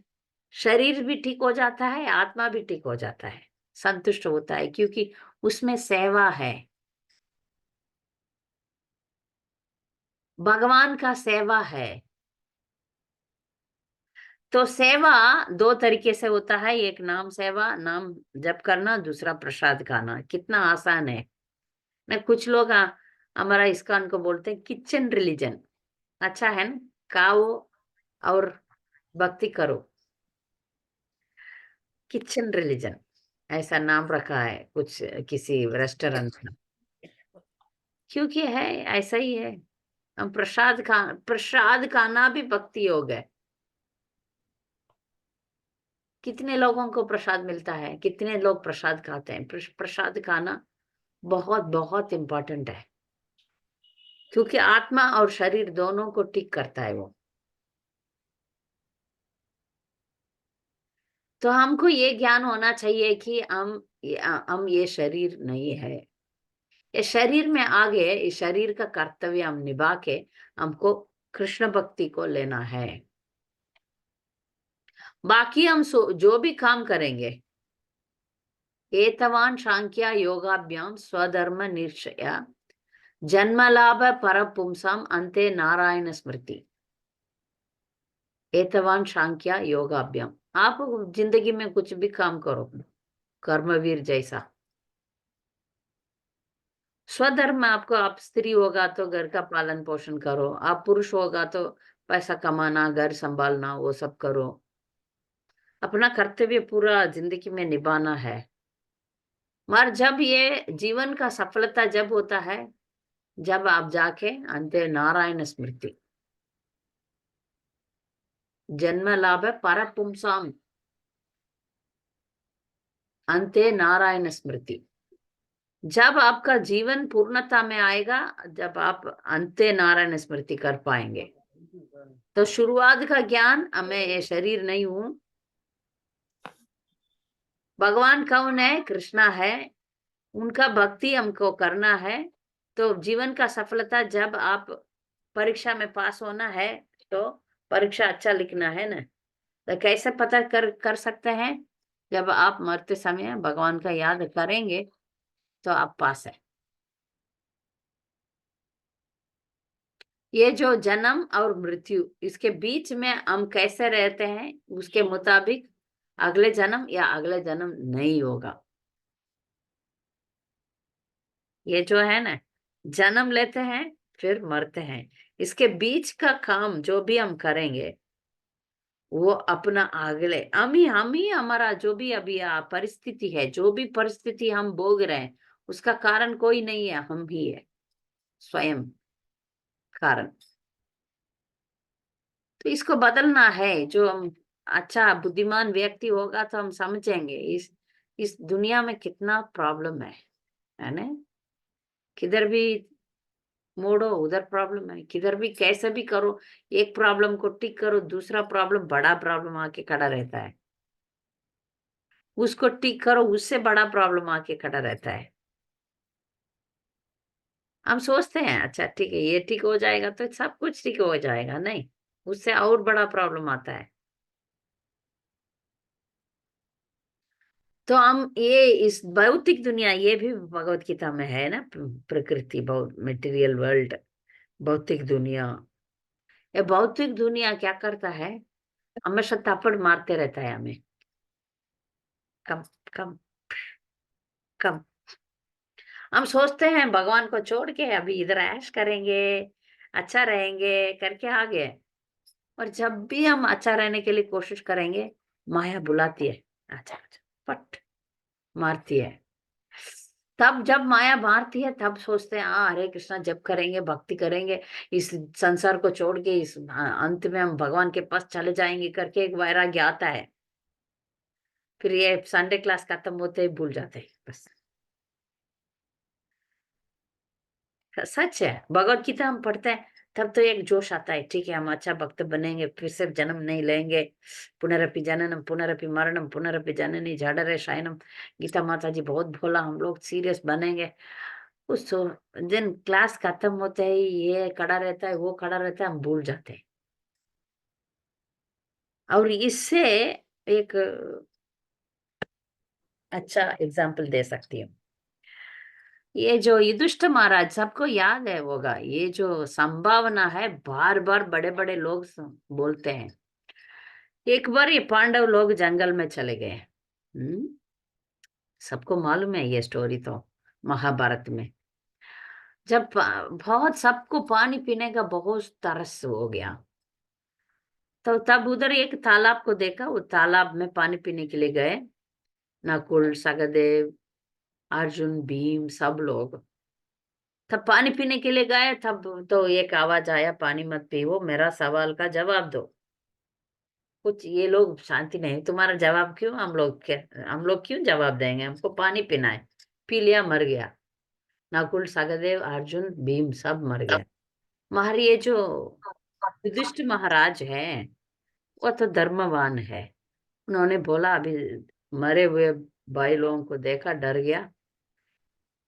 [SPEAKER 1] शरीर भी ठीक हो जाता है, आत्मा भी ठीक हो जाता है, संतुष्ट होता है, क्योंकि उसमें सेवा है, भगवान का सेवा है। तो सेवा दो तरीके से होता है, एक नाम सेवा, नाम जप करना, दूसरा प्रसाद खाना। कितना आसान है ना। कुछ लोग हमारा इस्कॉन को बोलते हैं किचन रिलीजन। अच्छा है ना, खाओ और भक्ति करो, किचन रिलीजन ऐसा नाम रखा है कुछ किसी रेस्टोरेंट में, क्योंकि है ऐसा ही है। हम प्रसाद खाना भी भक्ति योग है। कितने लोगों को प्रसाद मिलता है, कितने लोग प्रसाद खाते हैं? प्रसाद खाना बहुत बहुत इम्पोर्टेंट है, क्योंकि आत्मा और शरीर दोनों को ठीक करता है वो। तो हमको ये ज्ञान होना चाहिए कि हम ये शरीर नहीं है। ये शरीर में आ गए, इस शरीर का कर्तव्य हम निभा के हमको कृष्ण भक्ति को लेना है। बाकी हम जो भी काम करेंगे, एतवान सांख्या योगाभ्याम स्वधर्म निश्चय जन्मलाभ परपुंसाम अंते नारायण स्मृति। एतवान सांख्या योगाभ्याम, आप जिंदगी में कुछ भी काम करो, कर्मवीर जैसा। स्वधर्म आपको, आप स्त्री होगा तो घर का पालन पोषण करो, आप पुरुष होगा तो पैसा कमाना, घर संभालना, वो सब करो। अपना कर्तव्य पूरा जिंदगी में निभाना है। मगर जब ये जीवन का सफलता जब होता है, जब आप जाके अंते नारायण स्मृति, जन्म लाभ परपुंसाम अंते नारायण स्मृति। जब आपका जीवन पूर्णता में आएगा, जब आप अंते नारायण स्मृति कर पाएंगे। तो शुरुआत का ज्ञान, मैं ये शरीर नहीं हूं, भगवान कौन है, कृष्णा है, उनका भक्ति हमको करना है। तो जीवन का सफलता जब आप परीक्षा में पास होना है तो परीक्षा अच्छा लिखना है ना। तो कैसे पता कर सकते हैं? जब आप मरते समय भगवान का याद करेंगे तो आप पास है। ये जो जन्म और मृत्यु इसके बीच में हम कैसे रहते हैं उसके मुताबिक अगले जन्म या अगले जन्म नहीं होगा। ये जो है ना, जन्म लेते हैं फिर मरते हैं, इसके बीच का काम जो भी हम करेंगे वो अपना अगले हम ही हमारा जो भी अभी परिस्थिति है, जो भी परिस्थिति हम भोग रहे हैं उसका कारण कोई नहीं है, हम ही है स्वयं कारण। तो इसको बदलना है। जो हम अच्छा बुद्धिमान व्यक्ति होगा तो हम समझेंगे इस दुनिया में कितना प्रॉब्लम है ना। किधर भी मोड़ो उधर प्रॉब्लम है, किधर भी कैसे भी करो, एक प्रॉब्लम को ठीक करो दूसरा प्रॉब्लम बड़ा प्रॉब्लम आके खड़ा रहता है, उसको ठीक करो उससे बड़ा प्रॉब्लम आके खड़ा रहता है। हम सोचते हैं अच्छा ठीक है ये ठीक हो जाएगा तो सब कुछ ठीक हो जाएगा, नहीं, उससे और बड़ा प्रॉब्लम आता है। तो हम ये इस भौतिक दुनिया, ये भी भगवत गीता में है ना, प्रकृति बहुत मटेरियल वर्ल्ड, भौतिक दुनिया। ये भौतिक दुनिया क्या करता है, हमेशा थप्पड़ मारते रहता है हमें, कम कम कम। हम सोचते हैं भगवान को छोड़ के अभी इधर ऐश करेंगे, अच्छा रहेंगे करके आ गए, और जब भी हम अच्छा रहने के लिए कोशिश करेंगे माया बुलाती है, अच्छा अच्छा पट मारती है। तब जब माया मारती है तब सोचते हैं हरे कृष्णा जप करेंगे भक्ति करेंगे, इस संसार को छोड़ के इस अंत में हम भगवान के पास चले जाएंगे करके एक वैराग्य आता है। फिर ये संडे क्लास खत्म होते ही भूल जाते हैं बस। सच है, भगवत गीता हम पढ़ते हैं तब तो एक जोश आता है, ठीक है हम अच्छा भक्त बनेंगे, फिर से जन्म नहीं लेंगे, पुनरपि जननम पुनरपि मरणम पुनरपि जननी जाडरे शायनम। गीता माता जी बहुत भोला, हम लोग सीरियस बनेंगे। उस दिन क्लास खत्म होते ही ये खड़ा रहता है वो खड़ा रहता है, हम भूल जाते हैं। और इससे एक अच्छा एग्जाम्पल दे सकती हूँ। ये जो युधिष्ठिर महाराज सबको याद है होगा, ये जो संभावना है बार बार बड़े बड़े लोग बोलते हैं। एक बार ये पांडव लोग जंगल में चले गए, सबको मालूम है ये स्टोरी तो महाभारत में। जब बहुत सबको पानी पीने का बहुत तरस हो गया तो तब उधर एक तालाब को देखा, वो तालाब में पानी पीने के लिए गए नकुल सहदेव अर्जुन भीम सब लोग। तब पानी पीने के लिए गए तब तो एक आवाज आया पानी मत पियो, मेरा सवाल का जवाब दो। कुछ ये लोग शांति नहीं, तुम्हारा जवाब क्यों, हम लोग क्यों जवाब देंगे, हमको पानी पीना है। पी लिया मर गया, नकुल सहदेव अर्जुन भीम सब मर गया। महाराज ये जो युधिष्ठिर महाराज है वो तो धर्मवान है, उन्होंने बोला अभी मरे हुए भाई लोगों को देखा डर गया,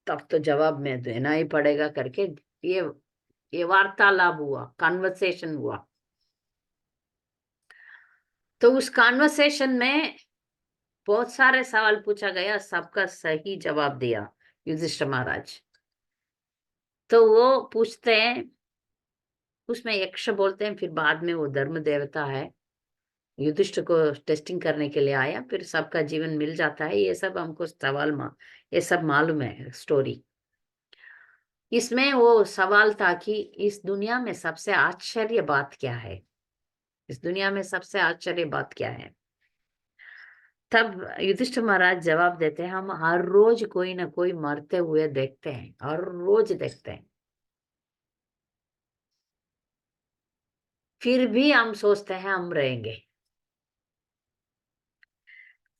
[SPEAKER 1] तब तो जवाब में देना ही पड़ेगा करके ये ये वार्तालाप हुआ, कन्वर्सेशन हुआ। तो उस कन्वर्सेशन में बहुत सारे सवाल पूछा गया, सबका सही जवाब दिया युधिष्ठिर महाराज। तो वो पूछते हैं, उसमें यक्ष बोलते हैं, फिर बाद में वो धर्म देवता है युधिष्ठिर को टेस्टिंग करने के लिए आया, फिर सबका जीवन मिल जाता है। ये सब हमको ये सब मालूम है स्टोरी। इसमें वो सवाल था कि इस दुनिया में सबसे आश्चर्य बात क्या है, इस दुनिया में सबसे आश्चर्य बात क्या है। तब युधिष्ठिर महाराज जवाब देते हैं, हम हर रोज कोई ना कोई मरते हुए देखते हैं, हर रोज देखते हैं, फिर भी हम सोचते हैं हम रहेंगे,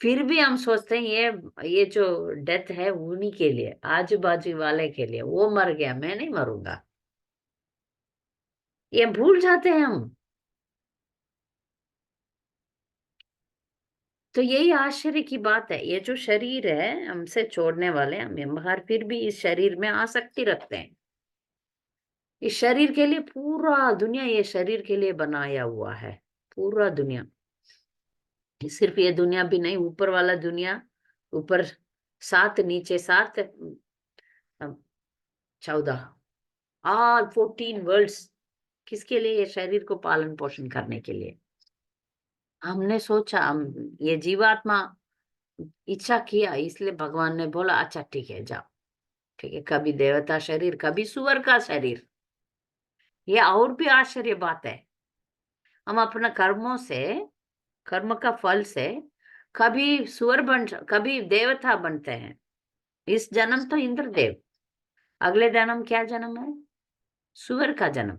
[SPEAKER 1] फिर भी हम सोचते हैं ये जो डेथ है उन्हीं के लिए, आजू बाजू वाले के लिए, वो मर गया मैं नहीं मरूंगा, ये भूल जाते हैं हम। तो यही आश्चर्य की बात है, ये जो शरीर है हमसे छोड़ने वाले, हम बाहर फिर भी इस शरीर में आसक्ति रखते हैं। इस शरीर के लिए पूरा दुनिया ये शरीर के लिए बनाया हुआ है, पूरा दुनिया। सिर्फ ये दुनिया भी नहीं, ऊपर वाला दुनिया, ऊपर 7 नीचे 7, 14, ऑल 14 वर्ल्ड्स किसके लिए? ये शरीर को पालन पोषण करने के लिए। हमने सोचा, ये जीवात्मा इच्छा किया, इसलिए भगवान ने बोला अच्छा ठीक है जाओ, ठीक है, कभी देवता शरीर, कभी सुअर का शरीर। ये और भी आश्चर्य बात है, हम अपना कर्मों से, कर्म का फल से कभी सुअर बन, कभी देवता बनते हैं। इस जन्म तो इंद्रदेव, अगले जन्म क्या जन्म है? सुअर का जन्म।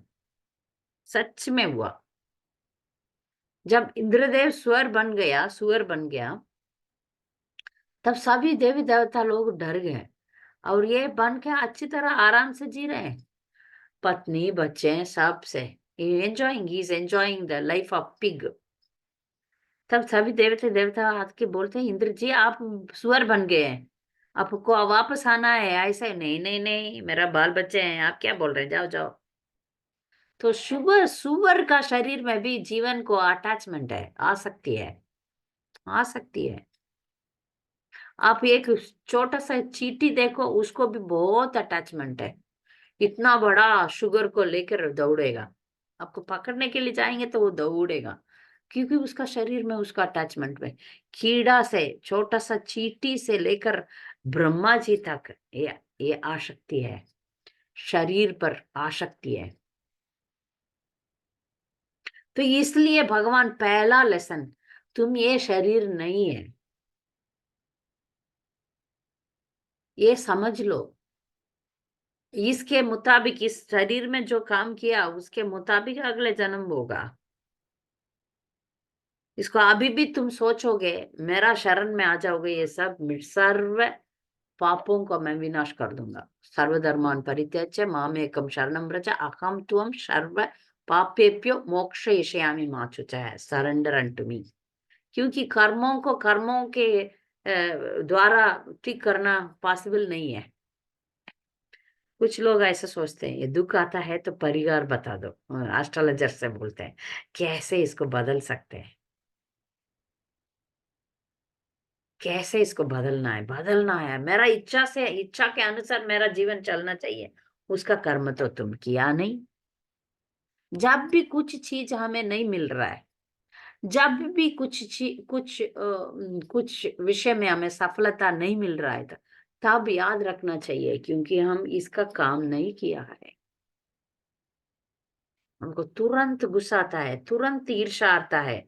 [SPEAKER 1] सच में हुआ, जब इंद्रदेव सुअर बन गया, तब सभी देवी देवता लोग डर गए और ये बन के अच्छी तरह आराम से जी रहे हैं, पत्नी बच्चे सब से enjoying the life of pig. तब सभी देवता आके बोलते हैं इंद्र जी आप सुअर बन गए हैं, आपको वापस आना है। ऐसा नहीं नहीं नहीं, मेरा बाल बच्चे हैं, आप क्या बोल रहे हैं, जाओ जाओ। तो सुअर का शरीर में भी जीवन को अटैचमेंट है, आ सकती है। आप एक छोटा सा चींटी देखो, उसको भी बहुत अटैचमेंट है, इतना बड़ा शुगर को लेकर दौड़ेगा, आपको पकड़ने के लिए जाएंगे तो वो दौड़ेगा, क्योंकि उसका शरीर में उसका अटैचमेंट में। कीड़ा से, छोटा सा चींटी से लेकर ब्रह्मा जी तक ये आसक्ति है, शरीर पर आसक्ति है। तो इसलिए भगवान पहला लेसन, तुम ये शरीर नहीं है, ये समझ लो। इसके मुताबिक, इस शरीर में जो काम किया उसके मुताबिक अगले जन्म होगा। इसको अभी भी तुम सोचोगे, मेरा शरण में आ जाओगे, ये सब सर्व पापों को मैं विनाश कर दूंगा। सर्वधर्मान परित्यज्य माम एकम शरणं व्रज अहम त्वं सर्व पापेभ्यो मोक्षयिष्यामि मा शुचः, सरेंडर अनटू मी। क्योंकि कर्मों के द्वारा ठीक करना पॉसिबल नहीं है। कुछ लोग ऐसा सोचते हैं, ये दुख आता है तो परिवार बता दो, एस्ट्रोलॉजर से बोलते हैं कैसे इसको बदल सकते हैं, कैसे इसको बदलना है। मेरा इच्छा के अनुसार मेरा जीवन चलना चाहिए, उसका कर्म तो तुम किया नहीं। जब भी कुछ चीज हमें नहीं मिल रहा है, जब भी कुछ विषय में हमें सफलता नहीं मिल रहा है, तब याद रखना चाहिए क्योंकि हम इसका काम नहीं किया है। हमको तुरंत गुस्सा आता है, तुरंत ईर्ष्या आता है,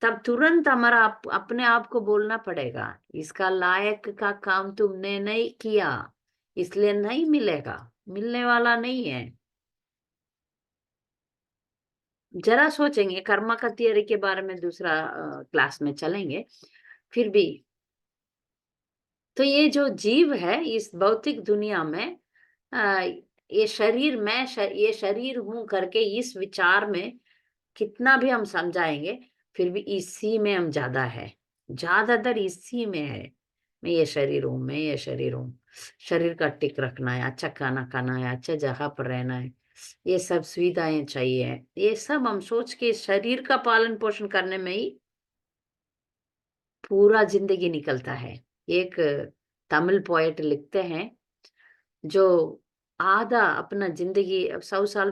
[SPEAKER 1] तब तुरंत हमारा अपने आप को बोलना पड़ेगा, इसका लायक का काम तुमने नहीं किया, इसलिए नहीं मिलेगा, मिलने वाला नहीं है। जरा सोचेंगे, कर्मा का थियरी के बारे में दूसरा क्लास में चलेंगे। फिर भी तो ये जो जीव है इस भौतिक दुनिया में, ये शरीर हूं करके इस विचार में कितना भी हम समझाएंगे, फिर भी इसी में हम ज्यादातर इसी में है। मैं ये शरीर हूँ, शरीर का टिक रखना है, अच्छा खाना खाना है, अच्छा जगह पर रहना है, ये सब सुविधाएं चाहिए, ये सब हम सोच के शरीर का पालन पोषण करने में ही पूरा जिंदगी निकलता है। एक तमिल पोएट लिखते हैं, जो आधा अपना जिंदगी, अब 100 साल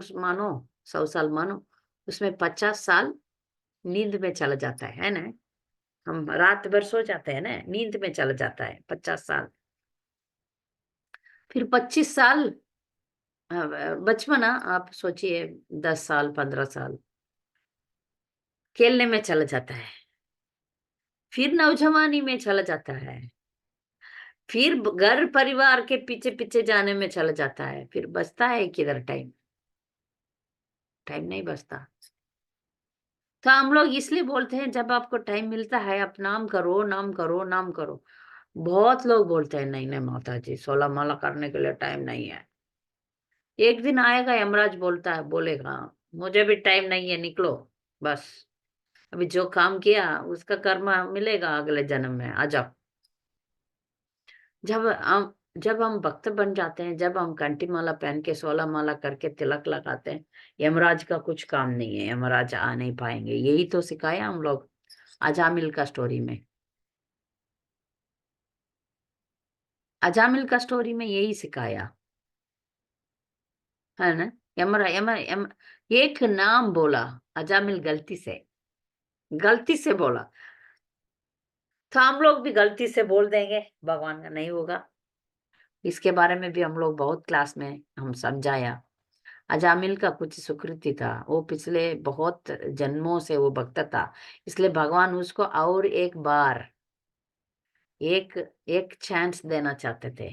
[SPEAKER 1] मानो, उसमें 50 साल नींद में चला जाता है ना। हम रात भर सो जाते हैं ना, नींद में चला जाता है 50 साल। फिर 25 साल बचपना, आप सोचिए 10 साल 15 साल खेलने में चला जाता है, फिर नौजवानी में चला जाता है, फिर घर परिवार के पीछे पीछे जाने में चला जाता है, फिर बचता है किधर टाइम नहीं बचता। तो हम लोग इसलिए बोलते हैं जब आपको टाइम मिलता है आप नाम करो। बहुत लोग बोलते हैं नहीं नहीं माता जी 16 माला करने के लिए टाइम नहीं है। एक दिन आएगा यमराज बोलेगा मुझे भी टाइम नहीं है, निकलो बस, अभी जो काम किया उसका कर्म मिलेगा अगले जन्म में, आ जाओ। जब जब हम भक्त बन जाते हैं, जब हम कंठी माला पहन के 16 माला करके तिलक लगाते हैं, यमराज का कुछ काम नहीं है, यमराज आ नहीं पाएंगे। यही तो सिखाया हम लोग अजामिल का स्टोरी में। अजामिल का स्टोरी में यही सिखाया है ना। यमरा यम यम एक नाम बोला अजामिल, गलती से बोला, तो हम लोग भी गलती से बोल देंगे, भगवान का नहीं होगा। इसके बारे में भी हम लोग बहुत क्लास में हम समझाया। अजामिल का कुछ सुकृति था, वो पिछले बहुत जन्मों से वो भक्त था, इसलिए भगवान उसको और एक बार एक एक चांस देना चाहते थे,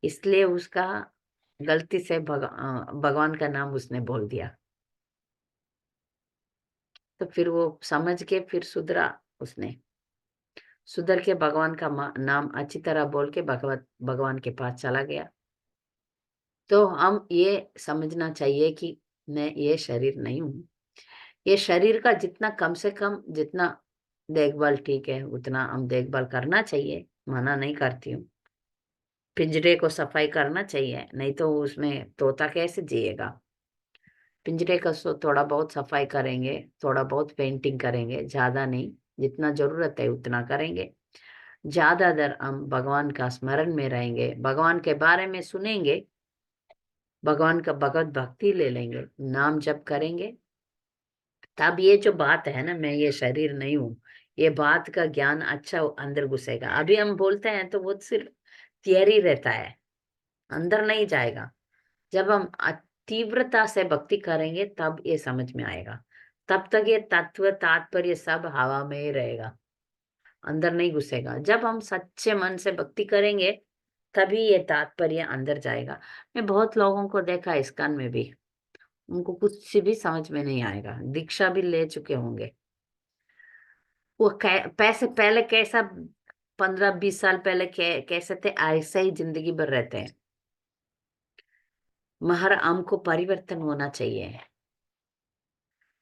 [SPEAKER 1] इसलिए उसका गलती से भगवान का नाम उसने बोल दिया। तो फिर वो समझ के फिर सुधरा, उसने सुधर के भगवान का नाम अच्छी तरह बोल के भगवान के पास चला गया। तो हम ये समझना चाहिए कि मैं ये शरीर नहीं हूँ। ये शरीर का जितना कम से कम जितना देखभाल ठीक है उतना हम देखभाल करना चाहिए, मना नहीं करती हूँ। पिंजरे को सफाई करना चाहिए, नहीं तो उसमें तोता कैसे जिएगा। पिंजरे का थोड़ा बहुत सफाई करेंगे, थोड़ा बहुत पेंटिंग करेंगे, ज्यादा नहीं, जितना जरूरत है उतना करेंगे। ज्यादा देर हम भगवान का स्मरण में रहेंगे, भगवान के बारे में सुनेंगे, भगवान का भगवत भक्ति ले लेंगे, नाम जप करेंगे, तब ये जो बात है ना, मैं ये शरीर नहीं हूँ, ये बात का ज्ञान अच्छा अंदर घुसेगा। अभी हम बोलते हैं तो वो सिर्फ थियरी रहता है, अंदर नहीं जाएगा। जब हम तीव्रता से भक्ति करेंगे तब ये समझ में आएगा, तब तक ये तत्व तात्पर्य सब हवा में ही रहेगा, अंदर नहीं घुसेगा। जब हम सच्चे मन से भक्ति करेंगे तभी ये तात्पर्य अंदर जाएगा। मैं बहुत लोगों को देखा इस्कॉन में भी, उनको कुछ भी समझ में नहीं आएगा, दीक्षा भी ले चुके होंगे, वो पैसे पहले कैसा 15-20 साल पहले कैसे थे, ऐसे ही जिंदगी भर रहते हैं। हमको परिवर्तन होना चाहिए।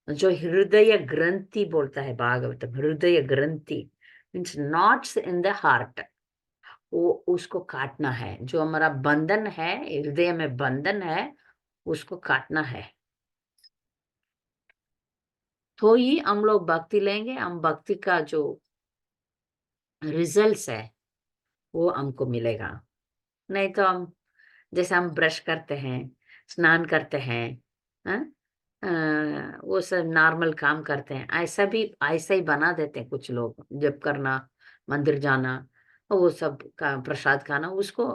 [SPEAKER 1] जो हृदय ग्रंथि बोलता है भागवतम, हृदय ग्रंथि means knots in the heart, वो उसको काटना है। जो हमारा बंधन है, हृदय में बंधन है, उसको काटना है, तो ही हम लोग भक्ति लेंगे। हम भक्ति का जो रिजल्ट्स है वो हमको मिलेगा। नहीं तो हम जैसे हम ब्रश करते हैं, स्नान करते हैं, हाँ? वो सब नॉर्मल काम करते हैं, ऐसा ही बना देते हैं कुछ लोग। जब करना, मंदिर जाना, वो सब का प्रसाद खाना, उसको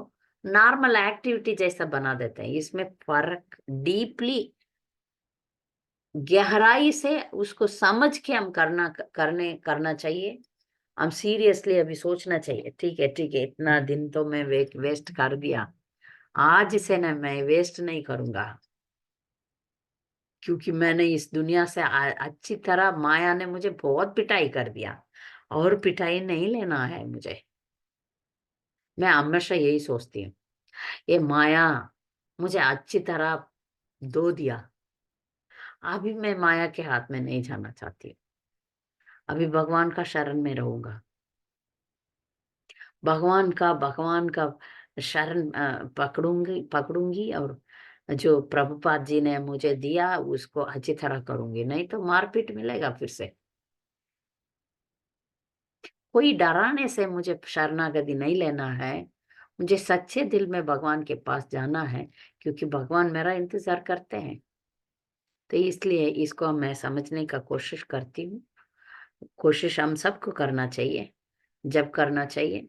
[SPEAKER 1] नॉर्मल एक्टिविटी जैसा बना देते हैं। इसमें फर्क डीपली गहराई से उसको समझ के हम करना चाहिए। हम सीरियसली अभी सोचना चाहिए, ठीक है, इतना दिन तो मैं वेस्ट कर दिया, आज से ना मैं वेस्ट नहीं करूंगा, क्योंकि मैंने इस दुनिया से अच्छी तरह, माया ने मुझे बहुत पिटाई कर दिया, और पिटाई नहीं लेना है मुझे। मैं हमेशा यही सोचती हूँ, ये माया मुझे अच्छी तरह दो दिया, अभी मैं माया के हाथ में नहीं जाना चाहती। अभी भगवान का शरण में रहूंगा, भगवान का शरण पकड़ूंगी, और जो प्रभुपाद जी ने मुझे दिया उसको अच्छी तरह करूंगी, नहीं तो मारपीट मिलेगा फिर से। कोई डराने से मुझे शरणागति नहीं लेना है, मुझे सच्चे दिल में भगवान के पास जाना है, क्योंकि भगवान मेरा इंतजार करते हैं। तो इसलिए इसको मैं समझने का कोशिश करती हूँ। कोशिश हम सबको करना चाहिए। जब करना चाहिए,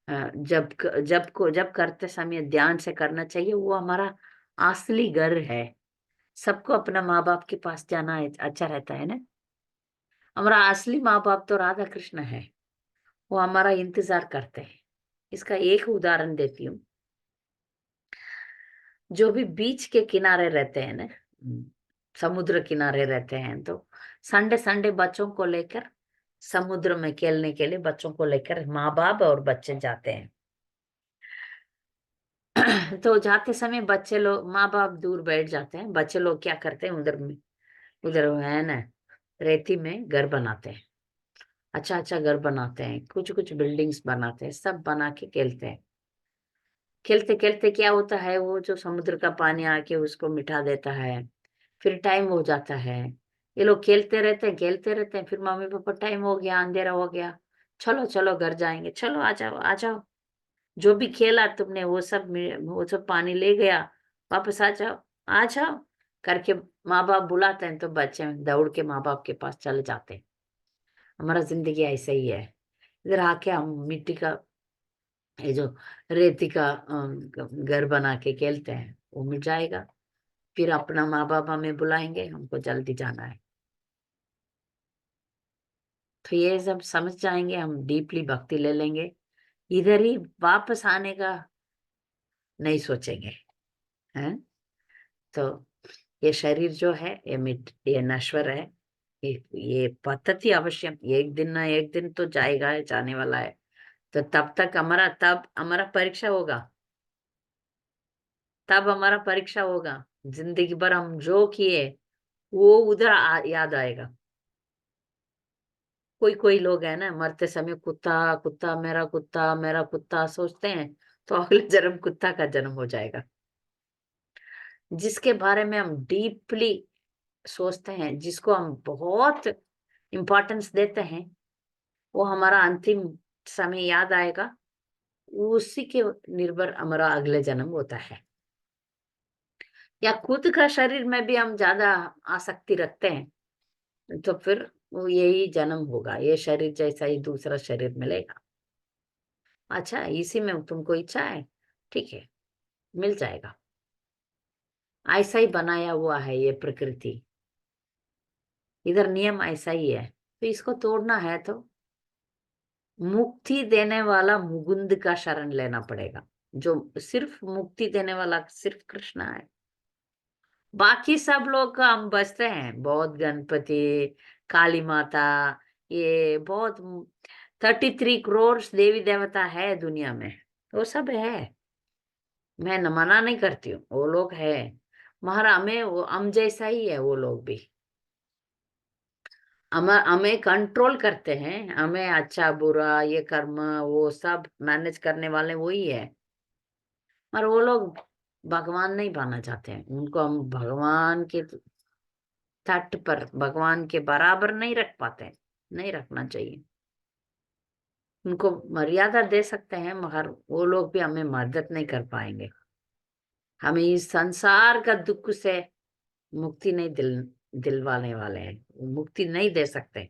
[SPEAKER 1] जब करते समय ध्यान से करना चाहिए। वो हमारा असली घर है। सबको अपना माँ बाप के पास जाना अच्छा रहता है ना। हमारा असली माँ बाप तो राधा कृष्ण है, वो हमारा इंतजार करते हैं। इसका एक उदाहरण देती हूँ। जो भी बीच के किनारे रहते हैं ना, समुद्र किनारे रहते हैं, तो संडे संडे बच्चों को लेकर समुद्र में खेलने के लिए बच्चों को लेकर माँ बाप और बच्चे जाते हैं। तो जाते समय बच्चे लोग, माँ बाप दूर बैठ जाते हैं, बच्चे लोग क्या करते हैं, उधर है ना, रेती में घर बनाते हैं, अच्छा घर बनाते हैं, कुछ कुछ बिल्डिंग्स बनाते हैं, सब बना के खेलते हैं। खेलते खेलते क्या होता है, वो जो समुद्र का पानी आके उसको मिटा देता है, फिर टाइम हो जाता है। ये लोग खेलते रहते हैं, फिर मम्मी पापा टाइम हो गया, अंधेरा हो गया, चलो चलो घर जाएंगे, चलो आ जाओ आ जाओ, जो भी खेला तुमने वो सब पानी ले गया, वापस आ जाओ करके माँ बाप बुलाते हैं तो बच्चे दौड़ के माँ बाप के पास चले जाते हैं। हमारा जिंदगी ऐसा ही है। इधर आके हम मिट्टी का, ये जो रेती का घर बना के खेलते हैं, वो मिट जाएगा। फिर अपना माँ बाप हमें बुलाएंगे, हमको जल्दी जाना है। तो ये सब समझ जाएंगे, हम डीपली भक्ति ले लेंगे, इधर ही वापस आने का नहीं सोचेंगे। हैं? तो ये शरीर जो है ये नश्वर है। ये पद्धति अवश्य एक दिन ना एक दिन तो जाएगा है, जाने वाला है। तो तब हमारा परीक्षा होगा, तब हमारा परीक्षा होगा। जिंदगी भर हम जो किए वो उधर याद आएगा। कोई कोई लोग है ना, मरते समय कुत्ता कुत्ता मेरा कुत्ता सोचते हैं, तो अगले जन्म कुत्ता का जन्म हो जाएगा। जिसके बारे में हम डीपली सोचते हैं, जिसको हम बहुत इम्पोर्टेंस देते हैं, वो हमारा अंतिम समय याद आएगा, उसी के निर्भर हमारा अगले जन्म होता है। या खुद का शरीर में भी हम ज्यादा आसक्ति रखते हैं, तो फिर वो यही जन्म होगा, ये शरीर जैसा ही दूसरा शरीर मिलेगा। अच्छा, इसी में तुमको इच्छा है, ठीक है, मिल जाएगा। ऐसा ही बनाया हुआ है ये प्रकृति, इधर नियम ऐसा ही है। तो इसको तोड़ना है तो मुक्ति देने वाला मुकुंद का शरण लेना पड़ेगा। जो सिर्फ मुक्ति देने वाला सिर्फ कृष्ण है। बाकी सब लोग का हम बचते हैं, बहुत गणपति, काली माता, ये बहुत 33 करोड़ देवी देवता है दुनिया में, वो सब है। मैं न मना नहीं करती हूँ, वो लोग है। महारा हमें वो हम जैसा ही है, वो लोग भी हमें कंट्रोल करते हैं। हमें अच्छा बुरा ये कर्म वो सब मैनेज करने वाले वही है। पर वो लोग भगवान नहीं बनना चाहते हैं, उनको हम भगवान के तट पर, भगवान के बराबर नहीं रख पाते, नहीं रखना चाहिए। उनको मर्यादा दे सकते हैं, मगर वो लोग भी हमें मदद नहीं कर पाएंगे। हमें इस संसार का दुख से मुक्ति नहीं दिलवाने वाले हैं, मुक्ति नहीं दे सकते।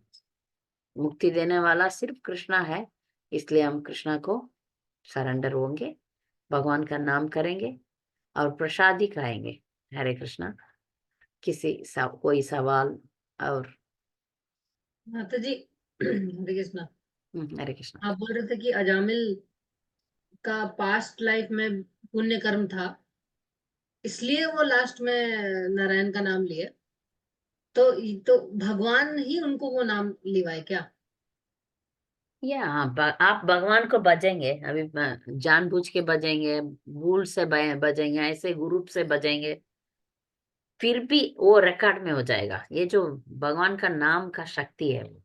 [SPEAKER 1] मुक्ति देने वाला सिर्फ कृष्णा है, इसलिए हम कृष्णा को सरेंडर होंगे, भगवान का नाम करेंगे और प्रसाद ही खाएंगे। हरे कृष्णा। कोई सवाल? और
[SPEAKER 2] माता जी हरे कृष्णा।
[SPEAKER 1] हरे कृष्णा।
[SPEAKER 2] आप बोल रहे थे कि अजामिल का पास्ट लाइफ में पुण्य कर्म था, इसलिए वो लास्ट में नारायण का नाम लिए। तो भगवान ही उनको वो नाम लिवाए क्या?
[SPEAKER 1] या आप भगवान को बजेंगे, अभी जानबूझ के बजेंगे, भूल से बजेंगे, ऐसे ग्रुप से बजेंगे, फिर भी वो रिकॉर्ड में हो जाएगा। ये जो भगवान का नाम का शक्ति है, वो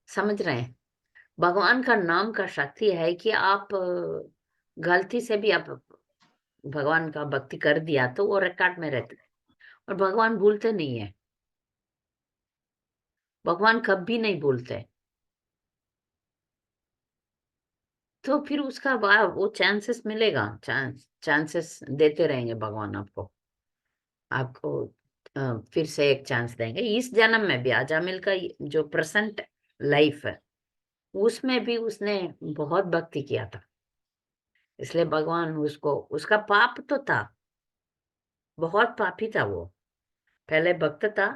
[SPEAKER 1] समझ रहे हैं? भगवान का नाम का शक्ति है कि आप गलती से भी आप भगवान का भक्ति कर दिया तो वो रिकॉर्ड में रहता है, और भगवान भूलते नहीं है। भगवान कभी नहीं भूलते। तो फिर उसका वो चांसेस मिलेगा, चांसेस देते रहेंगे भगवान आपको। फिर से एक चांस देंगे इस जन्म में भी। अजामिल का जो प्रेजेंट लाइफ है उसमें भी उसने बहुत भक्ति किया था, इसलिए भगवान उसको, उसका पाप तो था, बहुत पापी था वो। पहले भक्त था,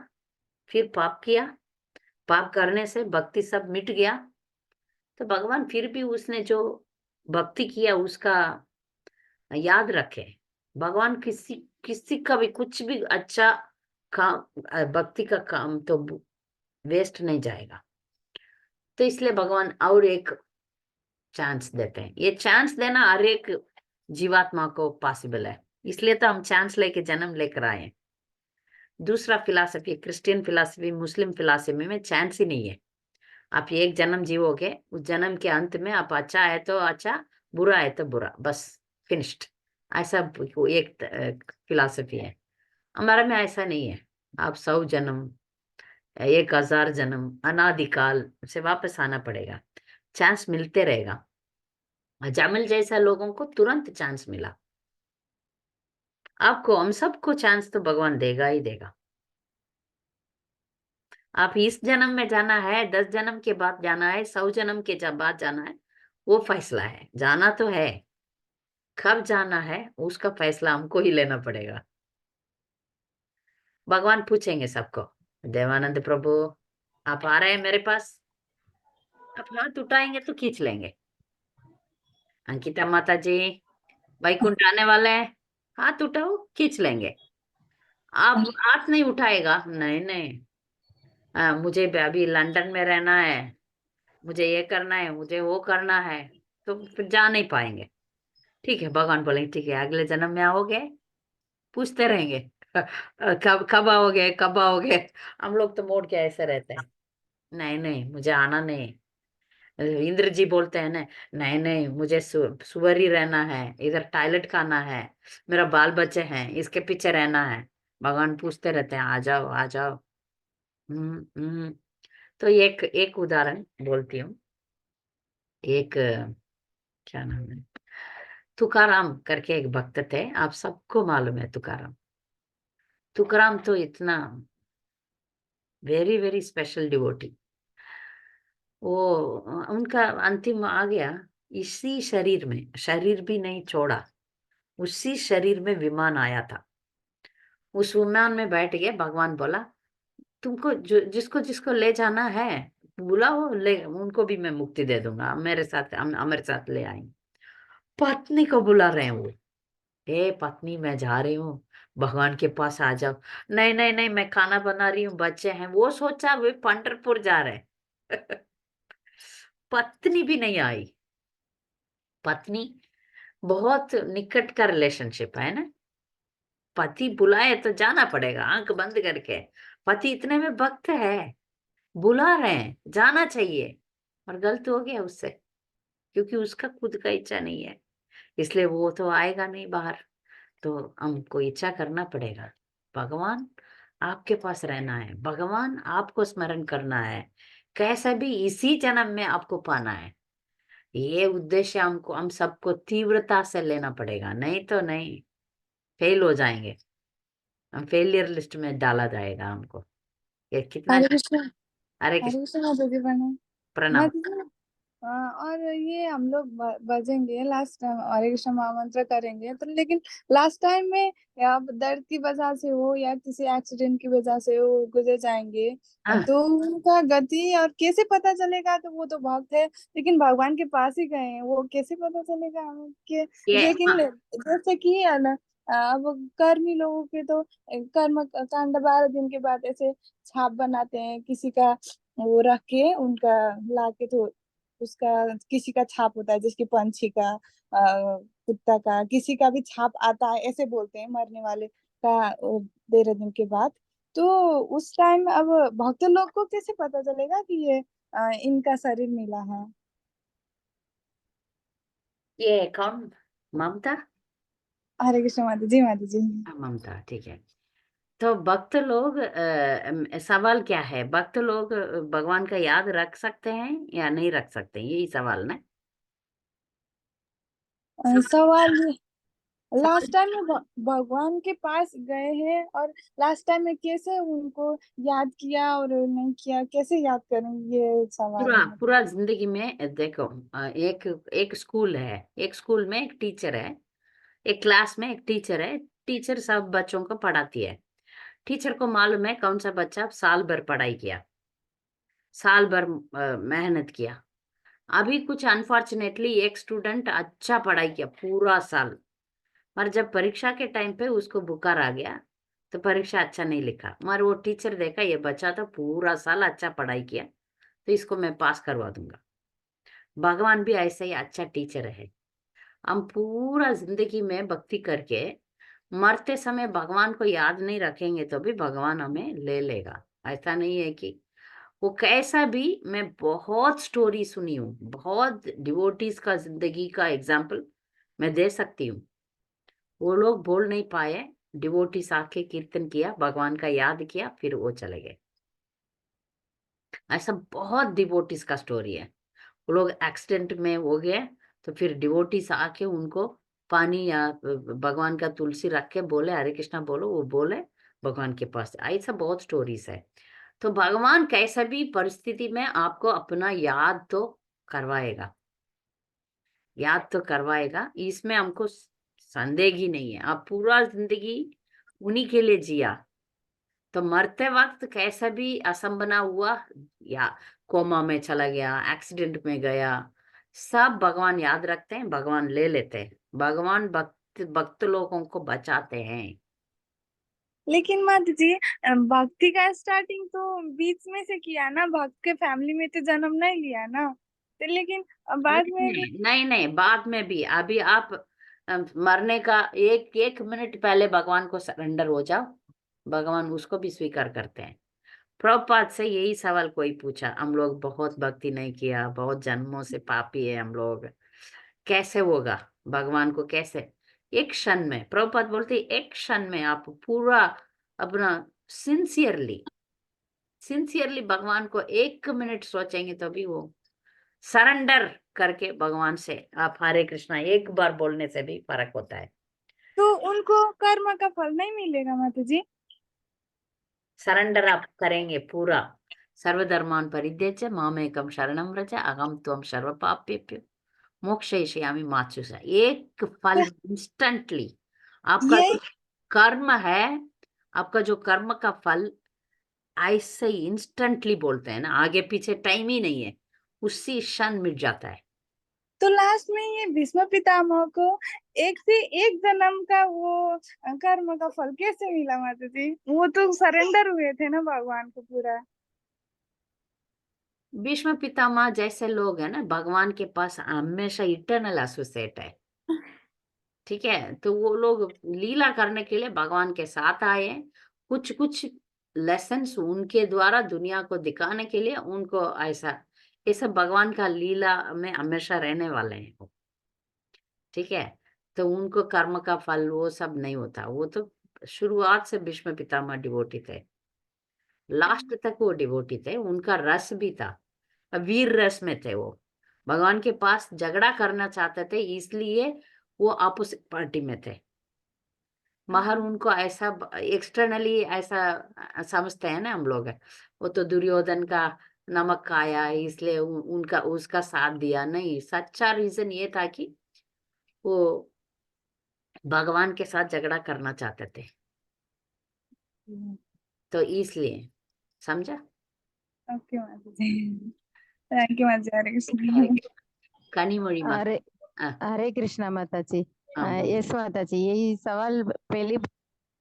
[SPEAKER 1] फिर पाप किया, पाप करने से भक्ति सब मिट गया। तो भगवान फिर भी उसने जो भक्ति किया उसका याद रखे। भगवान किसी किसी का भी कुछ भी अच्छा काम, भक्ति का काम तो वेस्ट नहीं जाएगा। तो इसलिए भगवान और एक चांस देते हैं। ये चांस देना हर एक जीवात्मा को पॉसिबल है, इसलिए तो हम चांस लेके जन्म लेकर आए हैं। दूसरा फिलॉसफी, क्रिश्चियन फिलॉसफी, मुस्लिम फिलॉसफी में चांस ही नहीं है। आप एक जन्म जीवोगे, उस जन्म के अंत में आप अच्छा है तो अच्छा, बुरा है तो बुरा, बस फिनिश्ड। ऐसा एक फिलॉसफी है। हमारा में ऐसा नहीं है। आप 100 जन्म, 1000 जन्म, अनादिकाल से वापस आना पड़ेगा। चांस मिलते रहेगा। जामिल जैसा लोगों को तुरंत चांस मिला। आपको, हम सबको चांस तो भगवान देगा ही देगा। आप इस जन्म में जाना है, 10 जन्म के बाद जाना है, 100 जन्म के बाद जाना है, वो फैसला है। जाना तो है, कब जाना है उसका फैसला हमको ही लेना पड़ेगा। भगवान पूछेंगे सबको, देवानंद प्रभु आप आ रहे हैं मेरे पास? आप हाथ उठाएंगे तो खींच लेंगे। अंकिता माता जी वैकुंठ आने वाले हैं, हाथ उठाओ, खींच लेंगे। आप हाथ नहीं उठाएगा, नहीं नहीं, मुझे अभी लंदन में रहना है, मुझे ये करना है, मुझे वो करना है, तो फिर जा नहीं पाएंगे। ठीक है, भगवान बोलेंगे ठीक है, अगले जन्म में आओगे, पूछते रहेंगे कब कब आओगे, कब आओगे। हम लोग तो मोड़ के ऐसे रहते हैं, नहीं नहीं मुझे आना नहीं। इंद्र जी बोलते हैं ना, नहीं नहीं मुझे सुअर ही रहना है, इधर टॉयलेट खाना है, मेरा बाल बच्चे हैं, इसके पीछे रहना है। भगवान पूछते रहते हैं, आ जाओ आ जाओ। हम्म। तो एक एक उदाहरण बोलती हूँ। एक क्या नाम है, तुकाराम करके एक भक्त थे, आप सबको मालूम है तुकाराम। तुकाराम तो इतना वेरी वेरी स्पेशल डिवोटी। वो उनका अंतिम आ गया इसी शरीर में, शरीर भी नहीं छोड़ा, उसी शरीर में विमान आया था। उस विमान में बैठ गए, भगवान बोला तुमको जिसको जिसको ले जाना है बुलाओ, ले उनको भी मैं मुक्ति दे दूंगा, मेरे साथ हमारे साथ ले आएंगे। पत्नी को बुला रहे हैं वो, ए पत्नी मैं जा रही हूँ, भगवान के पास आ जाओ। नहीं नहीं नहीं, मैं खाना बना रही हूँ, बच्चे हैं। वो सोचा वे पंढरपुर जा रहे हैं। पत्नी भी नहीं आई। पत्नी बहुत निकट का रिलेशनशिप है ना, पति बुलाए तो जाना पड़ेगा आंख बंद करके। पति इतने में भक्त है, बुला रहे हैं, जाना चाहिए, और गलत हो गया उससे, क्योंकि उसका खुद का इच्छा नहीं है, इसलिए वो तो आएगा नहीं बाहर। तो हमको इच्छा करना पड़ेगा, भगवान आपके पास रहना है, भगवान आपको स्मरण करना है, कैसे भी इसी जन्म में आपको पाना है। ये उद्देश्य हमको, हम सबको तीव्रता से लेना पड़ेगा, नहीं तो नहीं, फेल हो जाएंगे, हम फेलियर लिस्ट में डाला जाएगा हमको। ये कितना।
[SPEAKER 8] हरे कृष्णा।
[SPEAKER 1] हरे
[SPEAKER 8] हरे
[SPEAKER 1] कृष्ण।
[SPEAKER 8] कृष्णा माता जी प्रणाम।
[SPEAKER 1] प्रणाम।
[SPEAKER 8] माता जी, और ये हम लोग बजेंगे लास्ट टाइम, हरे कृष्णा महामंत्र करेंगे तो, लेकिन लास्ट टाइम में या दर्द की वजह से हो या किसी एक्सीडेंट की वजह से वो गुजर जाएंगे,
[SPEAKER 1] हाँ,
[SPEAKER 8] तो उनका गति और कैसे पता चलेगा? तो वो तो भक्त है लेकिन भगवान के पास ही गए हैं, वो कैसे पता चलेगा हमें कि?
[SPEAKER 1] ये
[SPEAKER 8] लेकिन जैसे कि है ना, अब कर्मी लोगों के तो कर्म कांड 12 दिन के बाद ऐसे छाप बनाते हैं किसी का, वो रख के उनका ला के, तो उसका किसी का छाप होता है, जिसकी पंछी का, कुत्ता का, किसी का भी छाप आता है, ऐसे बोलते हैं मरने वाले का 13 दिन के बाद। तो उस टाइम अब भक्त लोग को कैसे पता चलेगा कि ये इनका शरीर मिला है?
[SPEAKER 1] ये कौन, ममता?
[SPEAKER 8] हरे कृष्ण माता जी, माता जी।
[SPEAKER 1] हाँ, ममता, ठीक है। तो भक्त लोग, सवाल क्या है, भक्त लोग भगवान का याद रख सकते हैं या नहीं रख सकते, यही सवाल ना। सवाल
[SPEAKER 8] सवाल
[SPEAKER 1] सवाल
[SPEAKER 8] लास्ट टाइम में भगवान के पास गए हैं, और लास्ट टाइम में कैसे उनको याद किया और नहीं किया, कैसे याद करेंगे, ये सवाल
[SPEAKER 1] पूरा
[SPEAKER 8] है।
[SPEAKER 1] पूरा जिंदगी में देखो, एक एक स्कूल है, एक स्कूल में एक टीचर है, एक क्लास में एक टीचर है। टीचर सब बच्चों को पढ़ाती है। टीचर को मालूम है कौन सा बच्चा साल भर पढ़ाई किया, साल भर मेहनत किया। अभी कुछ अनफॉर्चुनेटली एक स्टूडेंट अच्छा पढ़ाई किया पूरा साल, पर जब परीक्षा के टाइम पे उसको बुखार आ गया, तो परीक्षा अच्छा नहीं लिखा। मगर वो टीचर देखा ये बच्चा तो पूरा साल अच्छा पढ़ाई किया, तो इसको मैं पास करवा दूंगा। भगवान भी ऐसा ही अच्छा टीचर है। हम पूरा जिंदगी में भक्ति करके मरते समय भगवान को याद नहीं रखेंगे तो भी भगवान हमें ले लेगा। ऐसा नहीं है कि वो कैसा भी, मैं बहुत स्टोरी सुनी हूँ, बहुत डिवोटीज का जिंदगी का एग्जाम्पल मैं दे सकती हूँ। वो लोग बोल नहीं पाए, डिवोटीज आके कीर्तन किया, भगवान का याद किया, फिर वो चले गए। ऐसा बहुत डिवोटीज का स्टोरी है। वो लोग एक्सीडेंट में हो गए, तो फिर डिवोटीज आके उनको पानी या भगवान का तुलसी रख के बोले हरे कृष्णा बोलो, वो बोले भगवान के पास। ऐसा बहुत स्टोरीज है। तो भगवान कैसा भी परिस्थिति में आपको अपना याद तो करवाएगा, याद तो करवाएगा, इसमें हमको संदेह ही नहीं है। आप पूरा जिंदगी उन्हीं के लिए जिया, तो मरते वक्त कैसा भी असंबना हुआ या कोमा में चला गया, एक्सीडेंट में गया, सब भगवान याद रखते हैं, भगवान ले लेते हैं। भगवान भक्त भक्त लोगों को बचाते हैं।
[SPEAKER 8] लेकिन माता जी, भक्ति का स्टार्टिंग तो बीच में से किया ना, भक्त के फैमिली में तो जन्म नहीं लिया ना, तो लेकिन बाद में भी
[SPEAKER 1] नहीं, बाद में भी। अभी आप मरने का एक एक मिनट पहले भगवान को सरेंडर हो जाओ, भगवान उसको भी स्वीकार करते हैं। प्रभुपाद से यही सवाल कोई पूछा, हम लोग बहुत भक्ति नहीं किया, बहुत जन्मों से पापी है हम लोग, कैसे होगा भगवान को कैसे? एक क्षण में, प्रभुपाद बोलते एक क्षण में आप पूरा अपना सिंसियरली भगवान को एक मिनट सोचेंगे तो भी वो सरेंडर करके भगवान से आप हरे कृष्णा एक बार बोलने से भी फर्क होता है।
[SPEAKER 8] तो उनको कर्म का फल नहीं मिलेगा माता जी?
[SPEAKER 1] सरेंडर आप करेंगे पूरा, सर्वधर्मान परित्यज्य मामेकं शरणं व्रज अहं त्वं सर्व पापेभ्यो मोक्षयिष्यामि मा चूषा। एक फल इंस्टेंटली आपका
[SPEAKER 8] यही
[SPEAKER 1] जो कर्म है, आपका जो कर्म का फल ऐसे ही इंस्टेंटली बोलते हैं ना, आगे पीछे टाइम ही नहीं है, उसी क्षण मिट जाता है।
[SPEAKER 8] तो लास्ट में ये भीष्म पितामह को एक से एक जन्म का वो कर्म का फल कैसे मिला माता जी? वो तो सरेंडर हुए थे ना भगवान को पूरा।
[SPEAKER 1] भीष्म पितामह जैसे लोग हैं ना, भगवान के पास हमेशा इटर्नल एसोसिएट है। ठीक है, तो वो लोग लीला करने के लिए भगवान के साथ आए हैं। कुछ कुछ लेसन्स उनके द्वारा दुनिया को दिखाने के लिए उनको ऐसा, ये सब भगवान का लीला में हमेशा रहने वाले हैं वो। ठीक है, तो उनको कर्म का फल वो सब नहीं होता। वो तो शुरुआत से भीष्म पितामह डिवोटी थे, लास्ट तक वो डिवोटी थे। उनका रस भी था, वीर रस में थे वो। भगवान के पास झगड़ा करना चाहते थे, इसलिए वो अपोजिट पार्टी में थे। मगर उनको ऐसा एक्सटर्नली ऐसा समझते हैं ना हम लोग, वो तो दुर्योधन का नमक खाया इसलिए उनका उसका साथ दिया। नहीं, सच्चा रीजन ये था कि वो भगवान के साथ झगड़ा करना चाहते थे, तो इसलिए। समझा?
[SPEAKER 8] ओके माता जी, थैंक यू माता जी, हरे
[SPEAKER 1] हरे
[SPEAKER 8] कृष्ण।
[SPEAKER 1] कनिमொழி माता।
[SPEAKER 4] हरे
[SPEAKER 1] हाँ,
[SPEAKER 4] हरे कृष्णा माता जी।
[SPEAKER 1] हाँ, बोलो।
[SPEAKER 4] यस माता जी, यही सवाल पहले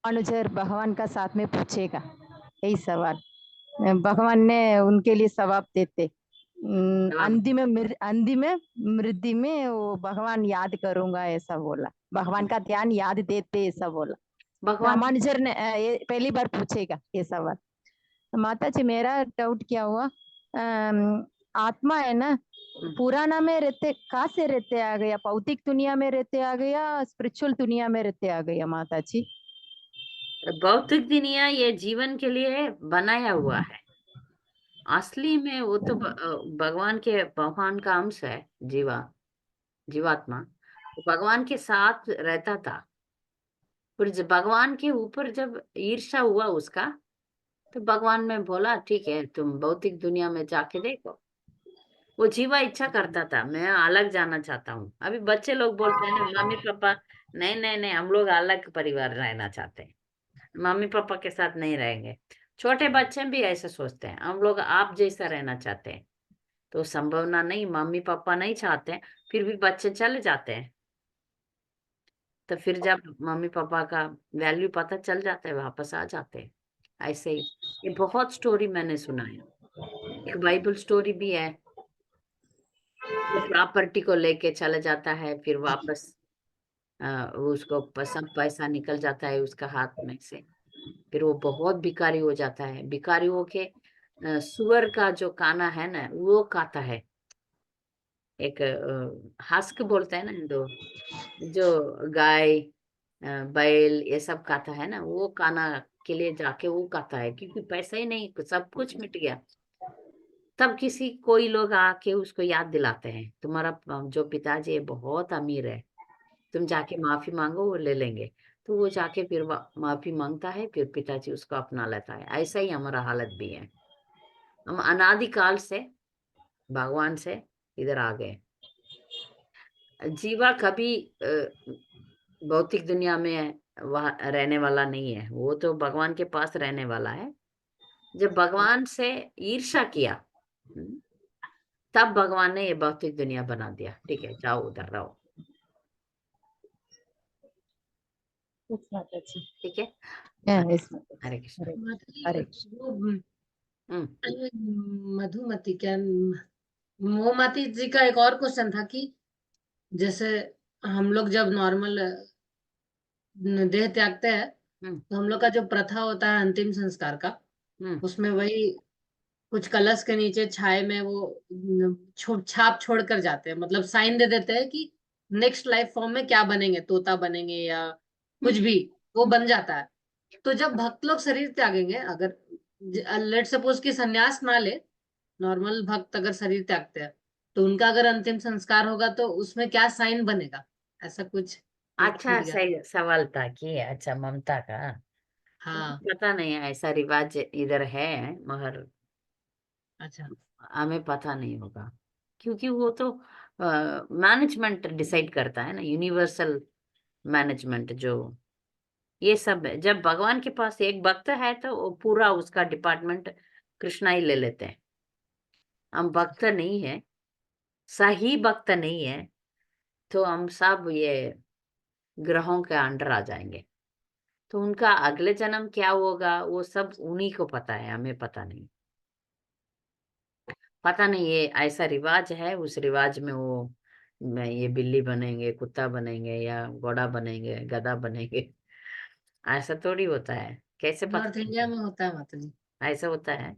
[SPEAKER 4] अनुचर भगवान का साथ में पूछेगा, यही सवाल भगवान ने उनके लिए सवाब देते।
[SPEAKER 1] जवाब
[SPEAKER 4] अंतिम मृत्यु में वो भगवान याद करूंगा ऐसा बोला, भगवान का ध्यान याद देते ऐसा बोला।
[SPEAKER 1] भगवान
[SPEAKER 4] रामानुजर ने ये पहली बार पूछेगा ये सवाल। माता जी मेरा डाउट क्या हुआ, आत्मा है ना, पुराना में रहते कहाँ से रहते आ गया, भौतिक दुनिया में रहते आ गया, स्पिरिचुअल दुनिया में रहते आ गया माता जी?
[SPEAKER 1] भौतिक दुनिया ये जीवन के लिए बनाया हुआ है, असली में वो तो भगवान का अंश है। जीवात्मा वो भगवान के साथ रहता था। फिर जब भगवान के ऊपर जब ईर्ष्या हुआ उसका, तो भगवान ने बोला ठीक है तुम भौतिक दुनिया में जाके देखो। वो जीवा इच्छा करता था मैं अलग जाना चाहता हूँ। अभी बच्चे लोग बोलते हैं ना मम्मी पापा, नहीं नहीं नहीं हम लोग अलग परिवार रहना चाहते हैं, मम्मी पापा के साथ नहीं रहेंगे। छोटे बच्चे भी ऐसे सोचते हैं, हम लोग आप जैसा रहना चाहते हैं। तो संभावना नहीं, मम्मी पापा नहीं चाहते, फिर भी बच्चे चले जाते हैं। तो फिर जब मम्मी पापा का वैल्यू पता चल जाता है वापस आ जाते हैं। ऐसे ही ये बहुत स्टोरी मैंने सुना है। एक बाइबल स्टोरी भी है, वो प्रॉपर्टी को लेके चला जाता है, फिर वापस उसको सब पैसा निकल जाता है उसका हाथ में से। फिर वो बहुत भिखारी हो जाता है, भिखारी होके सुअर का जो काना है ना वो खाता है। एक हस्क बोलते हैं ना जो गाय बैल ये सब खाता है ना, वो काना के लिए जाके वो खाता है, क्योंकि पैसा ही नहीं, सब कुछ मिट गया। तब कोई लोग आके उसको याद दिलाते हैं, तुम्हारा जो पिताजी है बहुत अमीर है, तुम जाके माफी मांगो, वो ले लेंगे। तो वो जाके फिर माफी मांगता है, फिर पिताजी उसको अपना लेता है। ऐसा ही हमारा हालत भी है। हम अनादिकाल से भगवान से इधर आ गए। जीवा कभी भौतिक दुनिया में वह रहने वाला नहीं है, वो तो भगवान के पास रहने वाला है। जब भगवान से ईर्ष्या किया, हम्म, तब भगवान ने ये भौतिक दुनिया बना दिया। ठीक है, जाओ उधर रहो।
[SPEAKER 4] Yes, Mataji.
[SPEAKER 1] ठीक है,
[SPEAKER 4] Yeah, yes, Mataji.
[SPEAKER 1] हरे कृष्ण।
[SPEAKER 4] Hare
[SPEAKER 2] माता जी
[SPEAKER 4] Hare
[SPEAKER 2] वो
[SPEAKER 1] हम्म
[SPEAKER 2] मधुमती क्या मोमती जी का एक और क्वेश्चन था कि जैसे हम लोग जब नॉर्मल देह त्यागते हैं
[SPEAKER 1] हम्म
[SPEAKER 2] तो हम लोग का जो प्रथा होता है अंतिम संस्कार का,
[SPEAKER 1] हम्म
[SPEAKER 2] उसमें वही कुछ कलश के नीचे छाया में वो छाप छोड़ कर जाते हैं, मतलब साइन दे देते हैं कि नेक्स्ट लाइफ फॉर्म में क्या बनेंगे, तोता बनेंगे या कुछ भी, वो बन जाता है। तो जब भक्त लोग शरीर त्यागेंगे, अगर लेट सपोज कि सन्यास ना ले, नॉर्मल भक्त अगर शरीर त्यागते हैं, तो उनका अगर अंतिम संस्कार होगा तो उसमें क्या साइन बनेगा, ऐसा कुछ एक
[SPEAKER 1] अच्छा,
[SPEAKER 2] थी।
[SPEAKER 1] सही सवाल था कि अच्छा ममता का
[SPEAKER 2] हाँ।
[SPEAKER 1] पता नहीं है, ऐसा रिवाज इधर है मगर
[SPEAKER 2] अच्छा।
[SPEAKER 1] हमें पता नहीं होगा, क्योंकि वो तो मैनेजमेंट डिसाइड करता है ना, यूनिवर्सल मैनेजमेंट जो ये सब है। जब भगवान के पास एक भक्त है तो वो पूरा उसका डिपार्टमेंट कृष्णा ही ले लेते हैं। हम भक्त नहीं है, सही भक्त नहीं है, तो हम सब ये ग्रहों के अंडर आ जाएंगे। तो उनका अगले जन्म क्या होगा वो सब उन्हीं को पता है, हमें पता नहीं। पता नहीं, ये ऐसा रिवाज है, उस रिवाज में वो ये बिल्ली बनेंगे, कुत्ता बनेंगे, या घोड़ा बनेंगे, गधा बनेंगे। ऐसा थोड़ी होता है, कैसे पता
[SPEAKER 2] नॉर्थ इंडिया
[SPEAKER 1] चलता
[SPEAKER 2] में होता है माता जी।
[SPEAKER 1] है? ऐसा होता है,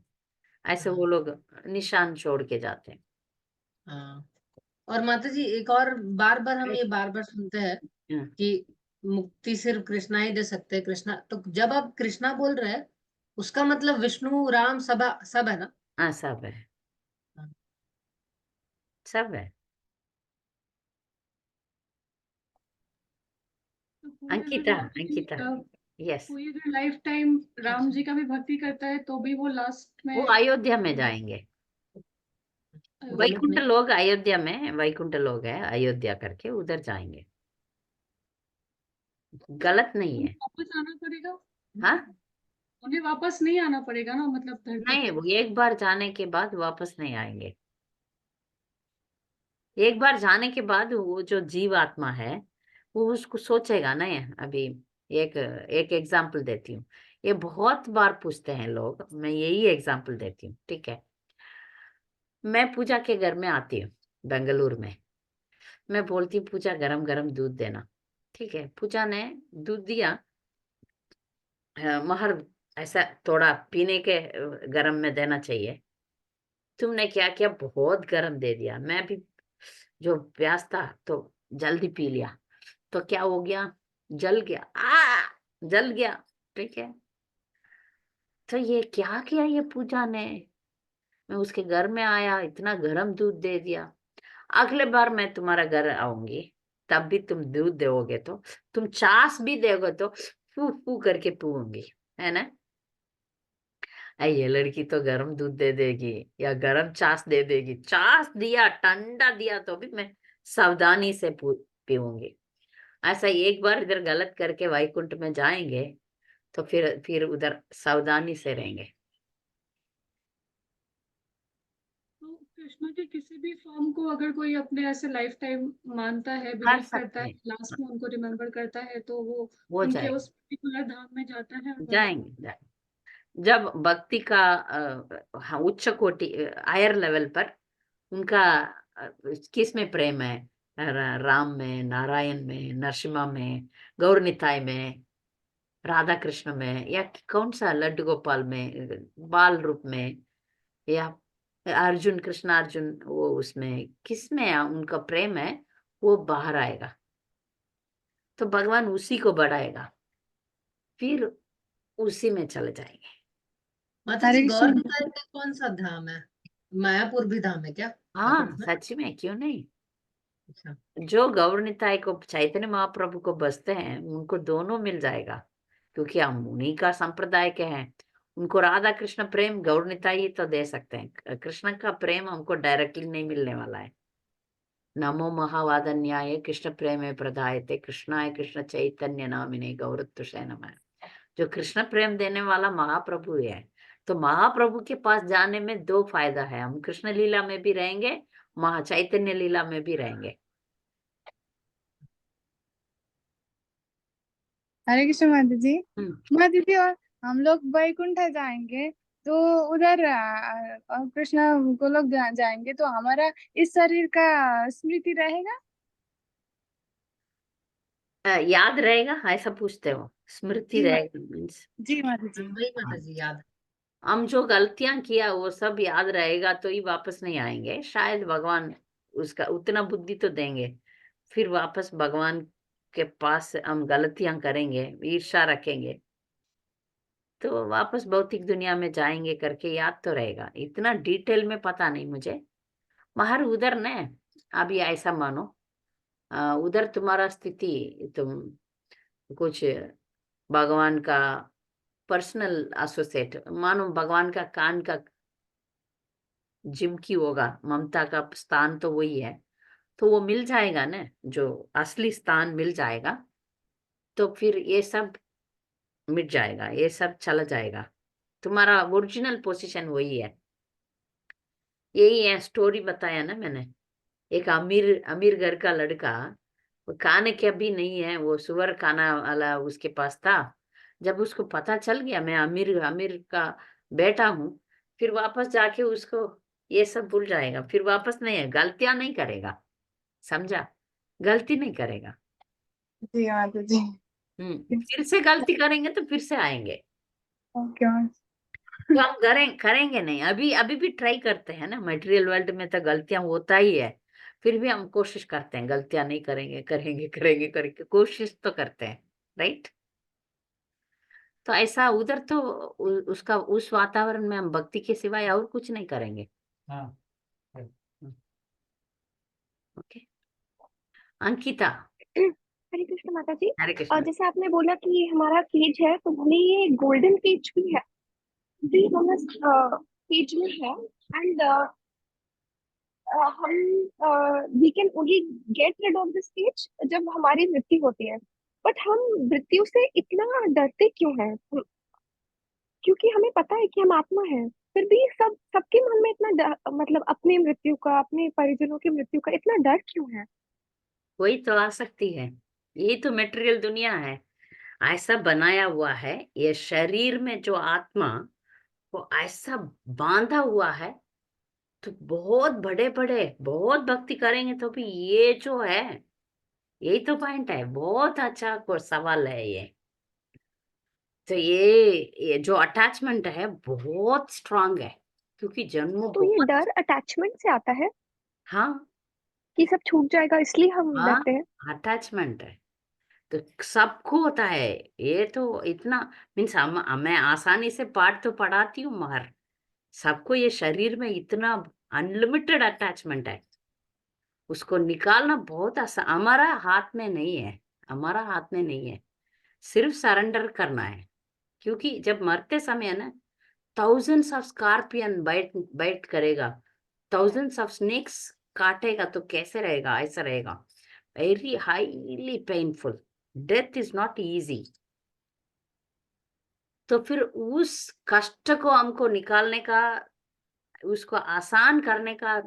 [SPEAKER 1] ऐसे वो
[SPEAKER 2] हाँ।
[SPEAKER 1] लोग निशान छोड़ के जाते हैं।
[SPEAKER 2] हाँ। और माता जी एक और, बार बार हम ये
[SPEAKER 1] ऐसे-
[SPEAKER 2] बार बार सुनते हैं
[SPEAKER 1] हाँ
[SPEAKER 2] कि मुक्ति सिर्फ कृष्णा ही दे सकते हैं, कृष्णा। तो जब आप कृष्णा बोल रहे हैं, उसका मतलब विष्णु राम सब सब है ना?
[SPEAKER 1] हाँ, सब है,
[SPEAKER 2] हाँ।
[SPEAKER 1] सब है।
[SPEAKER 3] तो कोई
[SPEAKER 1] अंकिता,
[SPEAKER 3] अगर
[SPEAKER 1] अंकिता, यस।
[SPEAKER 3] कोई अगर लाइफ टाइम राम
[SPEAKER 2] अच्छा।
[SPEAKER 3] जी का भी भक्ति करता है तो भी वो लास्ट
[SPEAKER 1] वो
[SPEAKER 3] में
[SPEAKER 1] अयोध्या में जाएंगे।
[SPEAKER 3] अयोध्या
[SPEAKER 2] गलत
[SPEAKER 1] वैकुंठ
[SPEAKER 2] नहीं।
[SPEAKER 1] लोग अयोध्या में, वैकुंठ लोग है अयोध्या करके, उधर जाएंगे। गलत नहीं
[SPEAKER 3] उन्हें
[SPEAKER 1] है।
[SPEAKER 3] वापस आना पड़ेगा,
[SPEAKER 1] हाँ,
[SPEAKER 3] उन्हें वापस नहीं आना पड़ेगा ना, मतलब धरती
[SPEAKER 1] नहीं,
[SPEAKER 3] पे।
[SPEAKER 1] वो एक बार जाने के बाद वापस नहीं आएंगे। एक बार जाने के बाद वो जो जीव आत्मा है वो उसको सोचेगा ना। अभी एक एक एग्जाम्पल देती हूँ, ये बहुत बार पूछते हैं लोग, मैं यही एग्जाम्पल देती हूँ। ठीक है, मैं पूजा के घर में आती हूँ बेंगलुरु में। मैं बोलती हूँ पूजा गरम गरम दूध देना। ठीक है, पूजा ने दूध दिया। मगर ऐसा थोड़ा पीने के गरम में देना चाहिए। तुमने क्या किया, बहुत गरम दे दिया। मैं भी जो प्यास था तो जल्दी पी लिया, तो क्या हो गया, जल गया, जल गया। ठीक है, तो ये क्या किया ये पूजा ने, मैं उसके घर में आया, इतना गरम दूध दे दिया। अगले बार मैं तुम्हारा घर आऊंगी, तब भी तुम दूध दोगे तो, तुम चास भी दोगे तो फू फू करके पीऊंगी, है ना। ये लड़की तो गरम दूध दे देगी या गरम चास दे देगी, चास दिया, ठंडा दिया तो भी मैं सावधानी से पीऊंगी। ऐसा एक बार इधर गलत करके वैकुंठ में जाएंगे तो फिर उधर सावधानी से रहेंगे।
[SPEAKER 3] तो कृष्णा के किसी भी फॉर्म को अगर कोई अपने ऐसे लाइफ टाइम मानता है,
[SPEAKER 1] कर
[SPEAKER 3] बिलीव करता
[SPEAKER 1] सकते
[SPEAKER 3] है,
[SPEAKER 1] हैं,
[SPEAKER 3] लास्ट में उनको रिमेम्बर करता है, तो वो
[SPEAKER 1] वो
[SPEAKER 3] उनके
[SPEAKER 1] जाएंगे,
[SPEAKER 3] उस पर्टिकुलर धाम में जाता है और वहां से
[SPEAKER 1] जाएंगे, जाएंगे। जब भक्ति का हाँ, उच्च कोटि, हायर लेवल पर उनका किस में प्रेम है, राम में, नारायण में, नरसिम्हा में, गौर निताय में, राधा कृष्ण में, या कौन सा लड्डू गोपाल में, बाल रूप में, या अर्जुन, कृष्ण अर्जुन, वो उसमें किसमें उनका प्रेम है वो बाहर आएगा, तो भगवान उसी को बढ़ाएगा, फिर उसी में चले जाएंगे।
[SPEAKER 2] माता
[SPEAKER 8] हरे
[SPEAKER 2] जी,
[SPEAKER 8] कृष्ण
[SPEAKER 2] गौर
[SPEAKER 8] माता
[SPEAKER 2] निताय का कौन सा धाम है? मायापुर भी धाम है क्या
[SPEAKER 1] हाँ,
[SPEAKER 2] वापस में?
[SPEAKER 1] सच में, क्यों नहीं।
[SPEAKER 2] अच्छा।
[SPEAKER 1] जो गौर निताय को, चैतन्य महाप्रभु को बसते हैं, उनको दोनों मिल जाएगा, क्योंकि हम उन्हीं का संप्रदाय के हैं। उनको राधा कृष्ण प्रेम गौर निताई ही तो दे सकते हैं, कृष्ण का प्रेम हमको डायरेक्टली नहीं मिलने वाला है। नमो महावादन्याय कृष्ण प्रेमे प्रदायते कृष्णाय कृष्ण चैतन्य नामिने गौरत्वसे नमः। जो कृष्ण प्रेम देने वाला महाप्रभु है, तो महाप्रभु के पास जाने में दो फायदा है, हम कृष्ण लीला में भी रहेंगे, महा चैतन्य लीला में भी रहेंगे।
[SPEAKER 8] हरे कृष्ण माता जी।
[SPEAKER 1] हम्म।
[SPEAKER 8] माता जी, और हम लोग वैकुंठ जाएंगे तो उधर कृष्ण को लोग जाएंगे तो हमारा इस शरीर का स्मृति रहेगा?
[SPEAKER 1] याद रहेगा, ऐसा पूछते हो? स्मृति
[SPEAKER 8] जी
[SPEAKER 1] रहेगा मीन्स
[SPEAKER 8] जी माता जी।
[SPEAKER 2] वही माता जी, याद।
[SPEAKER 1] हम जो गलतियां किया वो सब याद रहेगा, तो ही वापस नहीं आएंगे शायद। भगवान उसका उतना बुद्धि तो देंगे, फिर वापस भगवान के पास हम गलतियां करेंगे, ईर्ष्या रखेंगे, तो वापस भौतिक दुनिया में जाएंगे करके याद तो रहेगा। इतना डिटेल में पता नहीं मुझे, मगर उधर ने अभी ऐसा मानो, उधर तुम्हारा स्थिति, तुम कुछ भगवान का पर्सनल एसोसिएट मानो, भगवान का कान का जिमकी होगा, ममता का स्थान तो वही है, तो वो मिल जाएगा ना, जो असली स्थान मिल जाएगा, तो फिर ये सब मिट जाएगा, ये सब चला जाएगा, तुम्हारा ओरिजिनल पोजीशन वही है। यही है, स्टोरी बताया ना मैंने, एक अमीर अमीर घर का लड़का, वो खाने के भी नहीं है, वो सुअर खाना वाला उसके पास था। जब उसको पता चल गया मैं अमीर अमीर का बेटा हूँ, फिर वापस जाके उसको ये सब भूल जाएगा, फिर वापस नहीं है, गलतियां नहीं करेगा, समझा, गलती नहीं करेगा।
[SPEAKER 8] जी माता जी।
[SPEAKER 1] फिर से गलती करेंगे तो फिर से आएंगे,
[SPEAKER 8] ओके
[SPEAKER 1] तो हम करेंगे नहीं। अभी अभी भी ट्राई करते हैं ना, मटेरियल वर्ल्ड में तो गलतियां होता ही है, फिर भी हम कोशिश करते हैं गलतियां नहीं करेंगे, करेंगे करेंगे करेंगे, कोशिश तो करते हैं, राइट। तो ऐसा उधर तो उसका उस वातावरण में हम भक्ति के सिवाय और कुछ नहीं करेंगे। हाँ, ओके। अंकिता।
[SPEAKER 7] हरे कृष्ण माता जी।
[SPEAKER 1] हरे कृष्ण।
[SPEAKER 7] जैसे आपने बोला कि हमारा केज है, तो भले ये गोल्डन केज भी है, भी हम केज में है, एंड हम we can only get rid of this cage जब हमारी मृत्यु होती है। बट हम मृत्यु से इतना डरते क्यों हैं? क्योंकि हमें पता है कि हम आत्मा है, फिर भी सबके मन में इतना मतलब अपनी मृत्यु का, अपने परिजनों की मृत्यु का इतना डर क्यों है?
[SPEAKER 1] वही तो आ सकती है, यही तो मटेरियल दुनिया है, ऐसा बनाया हुआ है। ये शरीर में जो आत्मा वो ऐसा बांधा हुआ है, तो बहुत बड़े बड़े बहुत भक्ति करेंगे तो भी ये जो है, यही तो पॉइंट है। बहुत अच्छा सवाल है ये। तो ये जो अटैचमेंट है बहुत स्ट्रांग है, क्योंकि जन्म
[SPEAKER 7] तो ये
[SPEAKER 1] बहुत।
[SPEAKER 7] डर अटैचमेंट से आता है
[SPEAKER 1] हाँ,
[SPEAKER 7] कि सब छूट जाएगा, इसलिए हम
[SPEAKER 1] हाँ,
[SPEAKER 7] डरते हैं?
[SPEAKER 1] अटैचमेंट है, तो सबको होता है। ये तो इतना मीन्स मैं आसानी से पाठ तो पढ़ाती हूँ, मगर सबको ये शरीर में इतना अनलिमिटेड अटैचमेंट है, उसको निकालना बहुत आसान, हमारा हाथ में नहीं है, हमारा हाथ में नहीं है, सिर्फ सरेंडर करना है। क्योंकि जब मरते समय है ना, thousands of scorpion bite bite करेगा, थाउजेंड्स ऑफ स्नेक्स काटेगा, तो कैसे रहेगा? ऐसा रहेगा, very highly painful, death is not easy. तो फिर उस कष्ट को हमको निकालने का, उसको आसान करने का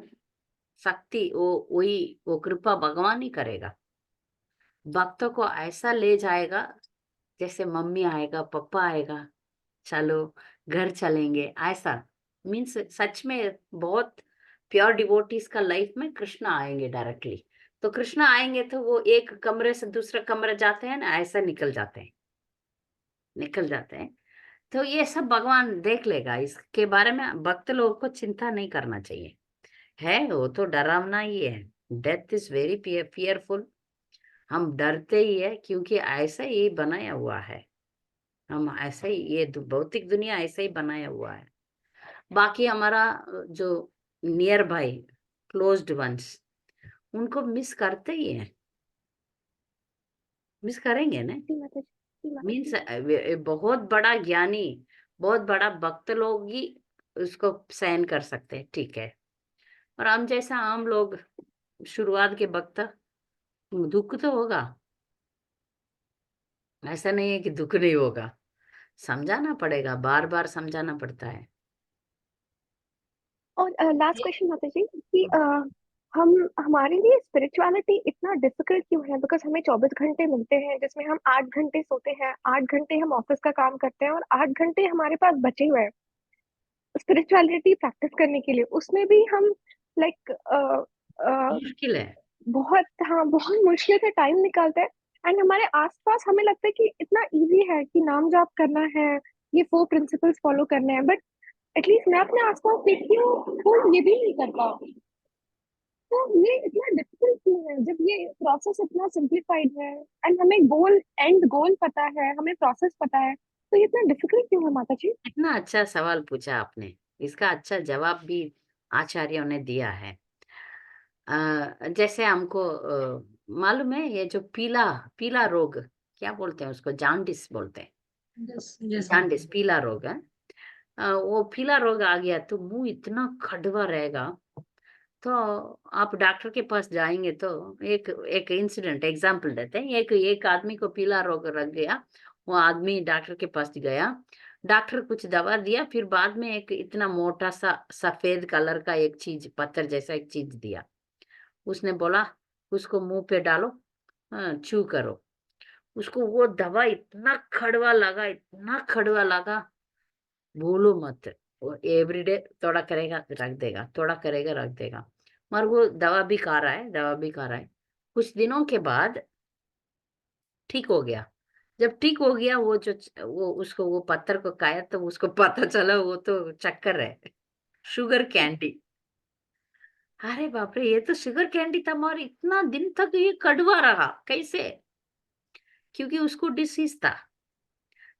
[SPEAKER 1] शक्ति वो कृपा भगवान ही करेगा। भक्तों को ऐसा ले जाएगा, जैसे मम्मी आएगा, पापा आएगा, चलो घर चलेंगे, ऐसा मीन्स सच में बहुत प्योर डिवोटीज का लाइफ में कृष्ण आएंगे डायरेक्टली। तो कृष्ण आएंगे तो वो एक कमरे से दूसरे कमरे जाते हैं ना, ऐसा निकल जाते हैं, निकल जाते हैं। तो ये सब भगवान देख लेगा, इसके बारे में भक्त लोगों को चिंता नहीं करना चाहिए। है वो तो डरावना ही है। Death is very fearful. हम डरते ही है क्योंकि ऐसा ही बनाया हुआ है। हम ऐसे ही, ये भौतिक दुनिया ऐसे ही बनाया हुआ है। बाकी हमारा जो नियर बाय क्लोज्ड वंस, उनको मिस करते ही है, मिस करेंगे ना।
[SPEAKER 7] जी माता जी, जी माता
[SPEAKER 1] मीन्स
[SPEAKER 7] जी।
[SPEAKER 1] बहुत बड़ा ज्ञानी, बहुत बड़ा भक्त लोग ही उसको सहन कर सकते हैं, ठीक है। और हम जैसा आम लोग, शुरुआत के वक्त, दुख तो होगा, ऐसा नहीं है कि दुख नहीं होगा। समझाना पड़ेगा, बार बार समझाना पड़ता है।
[SPEAKER 7] और लास्ट क्वेश्चन माता जी कि हम हमारे लिए स्पिरिचुअलिटी इतना डिफिकल्ट क्यों है? बिकॉज हमें 24 घंटे मिलते हैं जिसमें हम 8 घंटे सोते हैं, 8 घंटे हम ऑफिस का काम करते हैं और 8 घंटे हमारे पास बचे हुए हैं स्पिरिचुअलिटी प्रैक्टिस करने के लिए। उसमें भी हम लाइक
[SPEAKER 1] मुश्किल है।
[SPEAKER 7] बहुत, हाँ, बहुत मुश्किल से टाइम निकालते हैं। एंड हमारे आसपास हमें लगता है कि इतना इजी है कि नाम जाप करना है, ये 4 प्रिंसिपल्स फॉलो करने हैं, बट एटलीस्ट मैं अपने आसपास देखती हूँ वो ये भी नहीं करता। तो ये इतना डिफिकल्ट क्यों है जब ये प्रोसेस इतना सिंप्लीफाइड है? एंड हमें गोल, एंड गोल पता है, हमें प्रोसेस पता है, तो ये इतना डिफिकल्ट क्यों है माता जी?
[SPEAKER 1] इतना अच्छा सवाल पूछा आपने, इसका अच्छा जवाब भी आचार्यों ने दिया है। जैसे हमको मालूम है, ये जो पीला पीला रोग, क्या बोलते हैं उसको, जांडिस बोलते हैं।
[SPEAKER 2] यस
[SPEAKER 1] जांडिस पीला रोग है। वो पीला रोग आ गया तो मुंह इतना खड़वा रहेगा। तो आप डॉक्टर के पास जाएंगे तो एक एक इंसिडेंट एग्जांपल देते हैं। एक एक आदमी को पीला रोग लग गया। वो आदमी डॉक्टर के पास गया, डॉक्टर कुछ दवा दिया, फिर बाद में एक इतना मोटा सा सफेद कलर का एक चीज, पत्थर जैसा एक चीज दिया। उसने बोला उसको मुंह पे डालो, च्यू करो। उसको वो दवा इतना कड़वा लगा, इतना कड़वा लगा, भूलो मत। वो एवरीडे थोड़ा करेगा रख देगा, थोड़ा करेगा रख देगा, मगर वो दवा भी खा रहा है, दवा भी खा रहा है। कुछ दिनों के बाद ठीक हो गया। जब ठीक हो गया, वो जो वो उसको वो पत्थर को खाया तो उसको पता चला वो तो चक्कर है, शुगर कैंडी। अरे बाप रे, ये तो शुगर कैंडी था, मगर इतना दिन तक ये कड़वा रहा कैसे? क्योंकि उसको डिसीज था।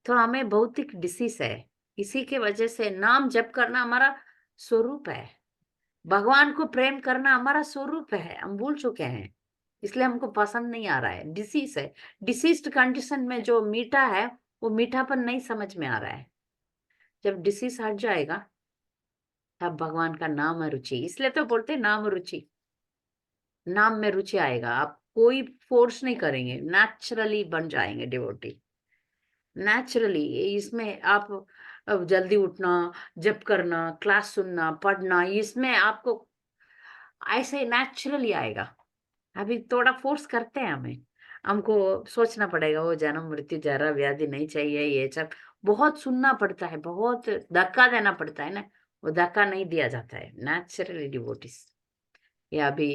[SPEAKER 1] तो हमें भौतिक डिसीज है, इसी के वजह से नाम जप करना हमारा स्वरूप है। भगवान को प्रेम करना हमारा स्वरूप है, हम भूल चुके हैं, इसलिए हमको पसंद नहीं आ रहा है। डिसीज है, डिसीज्ड कंडीशन में जो मीठा है वो मीठापन नहीं समझ में आ रहा है। जब डिसीज हट जाएगा तब भगवान का नाम है रुचि। इसलिए तो बोलते हैं नाम रुचि, नाम में रुचि आएगा। आप कोई फोर्स नहीं करेंगे, नेचुरली बन जाएंगे डिवोटी, नेचुरली। इसमें आप अब जल्दी उठना, जप करना, क्लास सुनना, पढ़ना, इसमें आपको ऐसे नेचुरली आएगा। अभी थोड़ा फोर्स करते हैं हमें, हमको सोचना पड़ेगा, वो जन्म मृत्यु जरा व्याधि नहीं चाहिए, ये सब बहुत सुनना पड़ता है, बहुत धक्का देना पड़ता है ना। वो धक्का नहीं दिया जाता है, नेचुरली डिवोटिस। ये अभी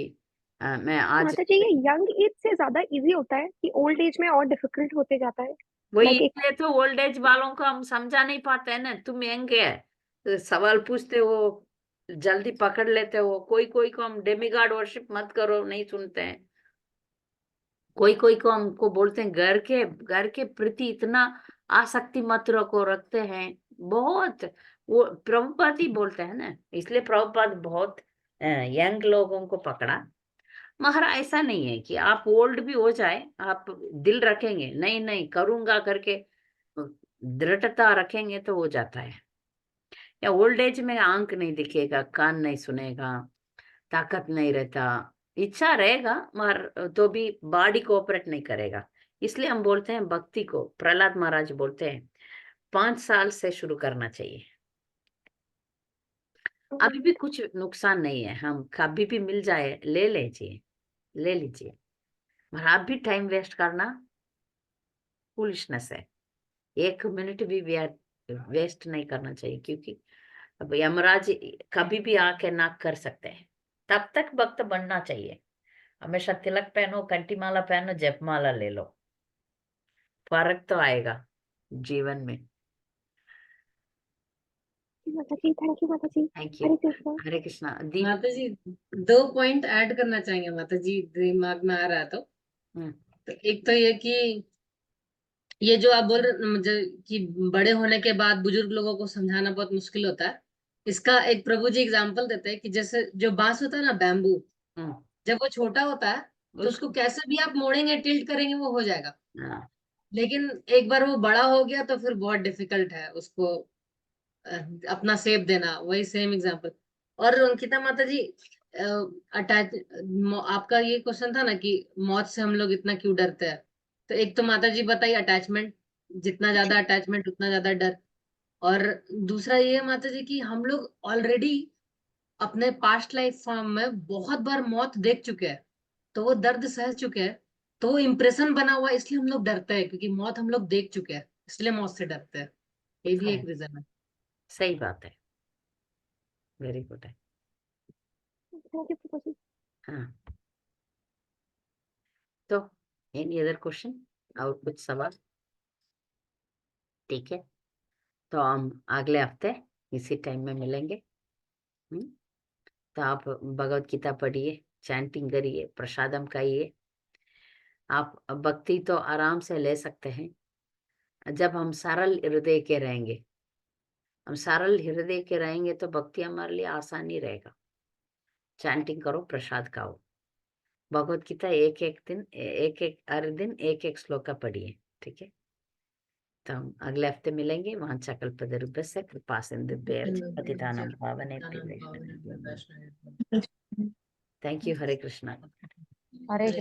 [SPEAKER 1] मैं आज
[SPEAKER 7] माता जी, ये यंग एज से ज्यादा इजी होता है कि ओल्ड एज में और डिफिकल्ट होते जाता है?
[SPEAKER 1] वही,
[SPEAKER 7] लाइक एक,
[SPEAKER 1] इसलिए तो ओल्ड एज वालों को हम समझा नहीं पाते हैं ना। तुम यंग है तो सवाल पूछते हो, जल्दी पकड़ लेते हो। कोई कोई को हम डेमिगॉड वर्शिप मत करो, नहीं सुनते हैं। कोई कोई को हमको बोलते हैं घर के प्रति इतना आसक्ति मत रखो, रखते हैं बहुत। वो प्रभुपाद ही बोलते हैं ना, इसलिए प्रभुपाद बहुत यंग लोगों को पकड़ा। मगर ऐसा नहीं है कि आप ओल्ड भी हो जाए, आप दिल रखेंगे, नहीं नहीं करूंगा करके दृढ़ता रखेंगे तो हो जाता है। या ओल्ड एज में आंख नहीं दिखेगा, कान नहीं सुनेगा, ताकत नहीं रहता, इच्छा रहेगा मगर तो भी बॉडी कोऑपरेट नहीं करेगा। इसलिए हम बोलते हैं भक्ति को, प्रहलाद महाराज बोलते हैं 5 साल से शुरू करना चाहिए। अभी भी कुछ नुकसान नहीं है, हम कभी भी मिल जाए ले लीजिए, ले लीजिए, मगर आप भी टाइम वेस्ट करना फूलिशनेस है। 1 मिनट भी वेस्ट नहीं करना चाहिए, क्योंकि अब यमराज कभी भी आके नाक कर सकते हैं। तब तक भक्त बनना चाहिए। हमेशा तिलक पहनो, कंठी माला पहनो, जपमाला ले लो, फर्क तो आएगा जीवन में।
[SPEAKER 7] माता जी, थैंक यू माता जी।
[SPEAKER 1] Thank you.
[SPEAKER 7] हरे कृष्णा।
[SPEAKER 1] हरे कृष्णा। दीप।
[SPEAKER 2] माता जी 2 पॉइंट ऐड करना चाहेंगे माता जी, दिमाग में आ रहा है तो
[SPEAKER 1] हम्म,
[SPEAKER 2] एक तो ये कि ये जो आप बोल रहे मुझे कि बड़े होने के बाद बुजुर्ग लोगों को समझाना बहुत मुश्किल होता है, इसका एक प्रभु जी एग्जाम्पल देते हैं कि जैसे जो बांस होता है ना, बैम्बू,
[SPEAKER 1] हम्म,
[SPEAKER 2] जब वो छोटा होता है तो उसको कैसे भी आप मोड़ेंगे, टिल्ट करेंगे, वो हो जाएगा।
[SPEAKER 1] हाँ,
[SPEAKER 2] लेकिन एक बार वो बड़ा हो गया तो फिर बहुत डिफिकल्ट है उसको अ, अपना शेप देना। वही सेम एग्जांपल। और अंकिता माता जी, अटैच, आपका ये क्वेश्चन था ना कि मौत से हम लोग इतना क्यों डरते हैं, तो एक तो माता जी बताइए अटैचमेंट, जितना ज्यादा अटैचमेंट उतना ज्यादा डर। और दूसरा ये है माता जी कि हम लोग ऑलरेडी अपने पास्ट लाइफ में बहुत बार मौत देख चुके हैं, तो वो दर्द सह चुके हैं, तो वो इम्प्रेशन बना हुआ है, इसलिए हम लोग डरते हैं, क्योंकि मौत हम लोग देख चुके हैं, इसलिए मौत से डरते हैं। ये भी एक रीजन है।
[SPEAKER 1] सही बात है। वेरी गुड है।
[SPEAKER 7] थैंक यू प्रभु जी।
[SPEAKER 1] हाँ, तो एनी अदर क्वेश्चन और कुछ सवाल? ठीक है, तो हम अगले हफ्ते इसी टाइम में मिलेंगे। तो आप भगवत गीता पढ़िए, चैंटिंग करिए, प्रसादम खाइए। आप भक्ति तो आराम से ले सकते हैं जब हम सरल हृदय के रहेंगे। हम सरल हृदय के रहेंगे तो भक्ति हमारे लिए आसान ही रहेगा। चैंटिंग करो, प्रसाद खाओ, भगवत गीता हर दिन एक एक श्लोक का पढ़िए। ठीक है, तो हम अगले हफ्ते मिलेंगे। वहां कल्पतरुभ्यश्च कृपा सिन्धुभ्यश्च पतितानां पावनेभ्यो वैष्णवेभ्यो नमः। Thank you. Hare Krishna.
[SPEAKER 4] Hare